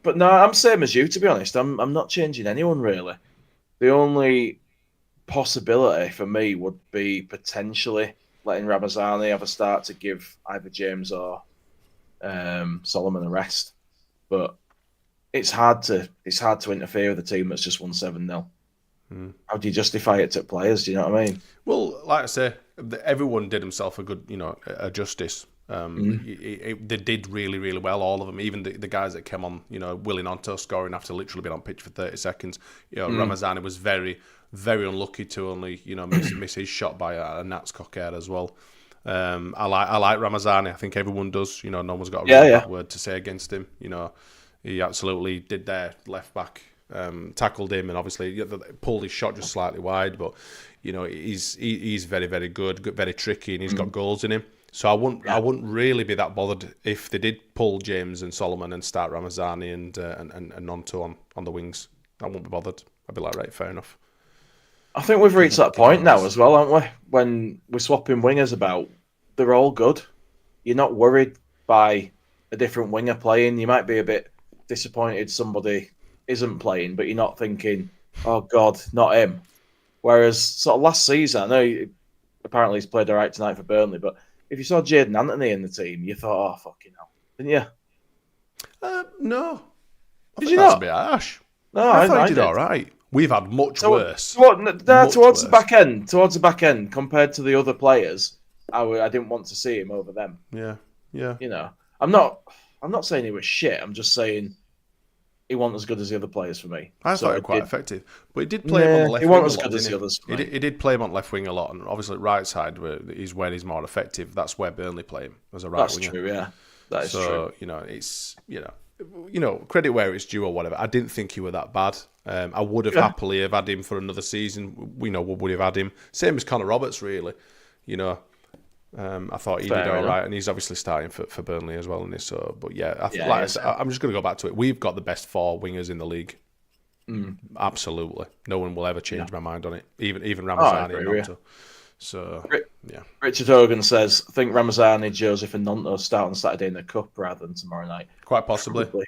But no, I'm same as you, to be honest. I'm not changing anyone, really. The only possibility for me would be potentially letting Ramazani have a start to give either James or Solomon a rest. But it's hard to interfere with a team that's just won 7-0. How do you justify it to players? Do you know what I mean? Well, like I say, everyone did himself a good, a justice. They did really, really well, all of them. Even the guys that came on, willing onto scoring after literally being on pitch for 30 seconds. Ramazani was very, very unlucky to only, miss his shot by a Nats Cocker as well. I like Ramazani. I think everyone does. No one's got a really bad word to say against him. He absolutely did their left back, tackled him, and obviously pulled his shot just slightly wide. But he's very, very good, very tricky, and he's got goals in him. So I wouldn't really be that bothered if they did pull James and Solomon and start Ramazani and Nonto on the wings. I wouldn't be bothered. I'd be like, right, fair enough. I think we've reached that point now as well, aren't we? When we're swapping wingers about, they're all good. You're not worried by a different winger playing. You might be a bit disappointed somebody isn't playing, but you're not thinking, oh God, not him. Whereas sort of last season, I know apparently he's played all right tonight for Burnley, but if you saw Jadon Anthony in the team, you thought, oh, fucking hell. Didn't you? No. Did you That's not? a bit harsh. No, I thought I he did all right. We've had much worse. Towards worse. the back end, compared to the other players, I didn't want to see him over them. Yeah. You know, I'm not saying he was shit. I'm just saying he wasn't as good as the other players for me. I thought he was quite effective, but he did play him on the left he wing. wasn't as good as the others. He did play him on left wing a lot, and obviously right side is where he's more effective. That's where Burnley play him as a right That's winger. true. Yeah, that is true. So it's credit where it's due or whatever. I didn't think he were that bad. I would have happily have had him for another season. We would have had him. Same as Connor Roberts, really. I thought he did all right, and he's obviously starting for Burnley as well. But yeah, I'm just going to go back to it. We've got the best 4 wingers in the league. Absolutely, no one will ever change my mind on it. Even Ramazani and Orta. So yeah, Richard Hogan says, I think Ramazani, Joseph, and Nonto start on Saturday in the Cup rather than tomorrow night. Quite possibly. Probably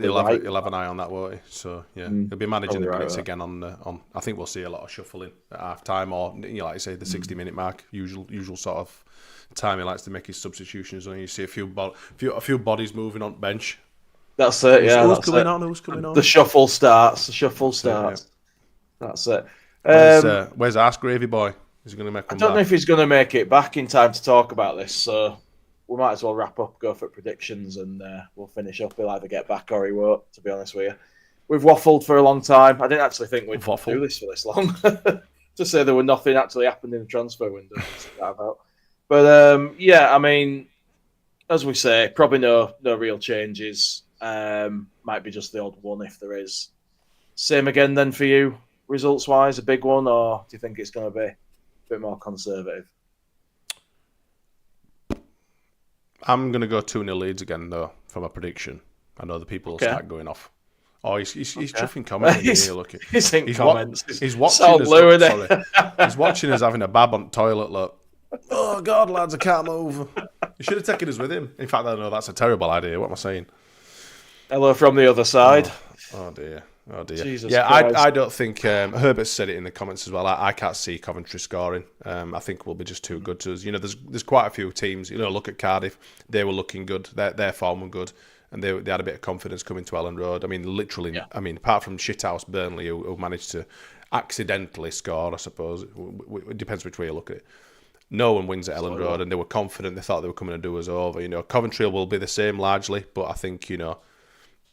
He'll right. have an eye on that, won't he? So yeah, he'll be managing the minutes again on. I think we'll see a lot of shuffling at half time, or like you say, the 60-minute mark. Usual sort of time he likes to make his substitutions. And you see a few bodies moving on bench. That's it. Yeah, who's coming on? The shuffle starts. That's it. Where's Ask Gravy Boy? Is he going to make? I don't know if he's going to make it back in time to talk about this, so we might as well wrap up, go for predictions, and we'll finish up. He'll either get back or he won't, to be honest with you. We've waffled for a long time. I didn't actually think we'd do this for this long. To say there were nothing actually happened in the transfer window. But yeah, I mean, as we say, probably no real changes. Might be just the odd one if there is. Same again then for you, results-wise, a big one, or do you think it's going to be a bit more conservative? I'm going to go 2-0 Leeds again, though, for my prediction. I know the people will start going off. Oh, he's chuffing comments. He's in comments. He's watching us. He's watching us having a bab on the toilet, look. Oh, God, lads, I can't move. You should have taken us with him. In fact, I know that's a terrible idea. What am I saying? Hello from the other side. Oh dear. Jesus yeah, Christ. I don't think Herbert said it in the comments as well. I can't see Coventry scoring. I think we'll be just too good to us. There's quite a few teams. Look at Cardiff. They were looking good. Their form were good, and they had a bit of confidence coming to Elland Road. I mean, literally. Yeah. I mean, apart from shithouse Burnley, who managed to accidentally score, I suppose. It depends which way you look at it. No one wins at Elland Road, and they were confident. They thought they were coming to do us over. Coventry will be the same largely, but I think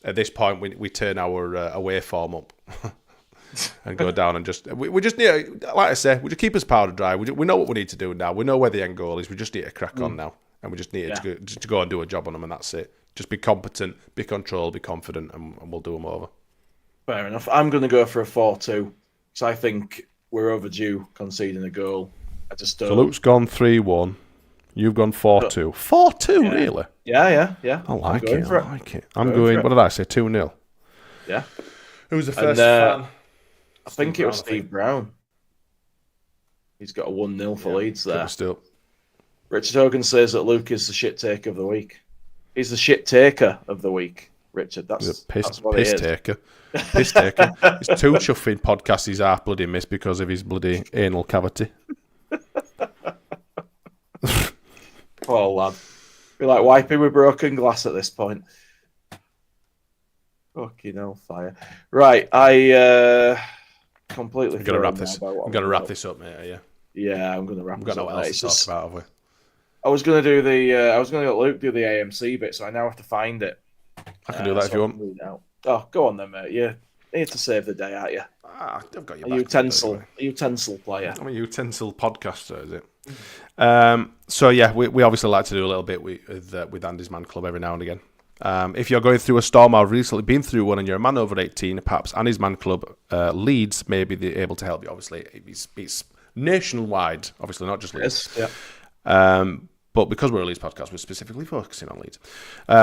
at this point we turn our away form up and go down and we just need, like I say, we just keep us powder dry. We know what we need to do now. We know where the end goal is. We just need to crack on now, and we just need to go and do a job on them, and that's it. Just be competent, be controlled, be confident, and we'll do them over. Fair enough. I'm going to go for a 4-2 because I think we're overdue conceding a goal. I just don't. So Luke's gone 3-1. You've gone 4-2. 4-2, really? Yeah. I like it. I'm going. What did I say? 2-0. Yeah. Who's the first fan? I think it was Steve Brown. He's got a 1-0 for Leeds there. Richard Hogan says that Luke is the shit taker of the week. He's the shit taker of the week, Richard. That's what piss taker. Piss taker. It's 2 chuffing podcasts he's half bloody missed because of his bloody anal cavity. Poor lad. Be like wiping with broken glass at this point. Fucking hellfire. Right, I completely. I'm gonna wrap this. I'm gonna wrap this up, mate. Are you? Yeah, I'm gonna wrap this up. We've got no else to talk about, have we? I was gonna do I was gonna let Luke do the AMC bit, so I now have to find it. I can do that if you want. Oh, go on then, mate. You're here to save the day, aren't you? I've got your back. Are you utensil player? I'm a utensil podcaster, is it? So yeah, we obviously like to do a little bit with Andy's Man Club every now and again. If you're going through a storm or recently been through one and you're a man over 18, perhaps Andy's Man Club Leeds may be able to help you. Obviously, it's nationwide, obviously not just Leeds. Yes, yeah. But because we're a Leeds podcast, we're specifically focusing on Leeds.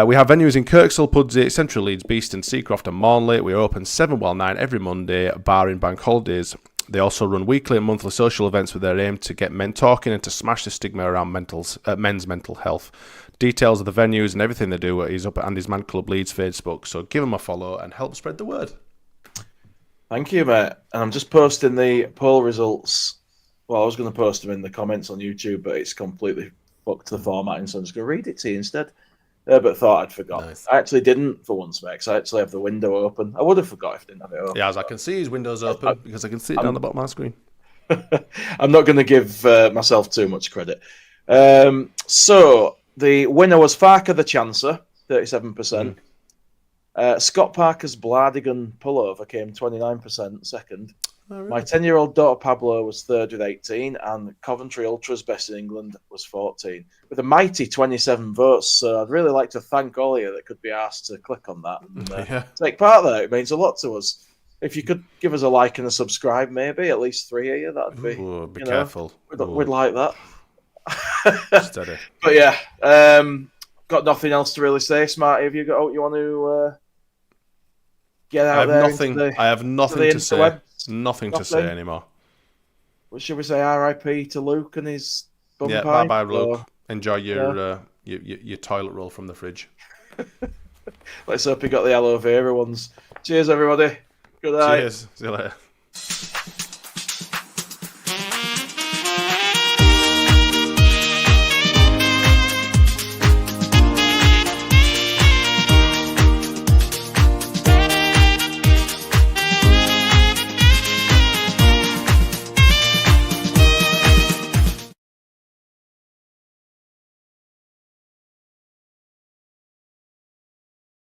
We have venues in Kirksall, Pudsey, Central Leeds, Beeston, Seacroft and Mornley. We are open 7-9 every Monday, barring bank holidays. They also run weekly and monthly social events with their aim to get men talking and to smash the stigma around men's mental health. Details of the venues and everything they do is up at Andy's Man Club Leeds Facebook, so give them a follow and help spread the word. Thank you, mate. And I'm just posting the poll results. Well, I was going to post them in the comments on YouTube, but it's completely fucked the formatting, so I'm just going to read it to you instead. But thought I'd forgot. Nice. I actually didn't for once, mate, because I actually have the window open. I would have forgot if I didn't have it open. Yeah, as I can see his windows open because I can see it down the bottom of my screen. I'm not going to give myself too much credit. So the winner was Farker the Chancer, 37%. Scott Parker's Bladigan pullover came 29% second. Oh, really? My 10-year-old daughter Pablo was third with 18, and Coventry Ultras best in England was 14, with a mighty 27 votes. So I'd really like to thank all of you that could be asked to click on that and take part there. It means a lot to us. If you could give us a like and a subscribe, maybe at least 3 of you, that'd be. Ooh, be careful. We'd like that. Steady. But yeah, got nothing else to really say. Smarty, have you got what you want to get out there? I have nothing to say. Nothing to say anymore. What should we say? R.I.P. to Luke and his bum pie? Bye bye, Luke. Enjoy your toilet roll from the fridge. Let's hope he got the aloe vera ones. Cheers, everybody. Good night. Cheers. See you later.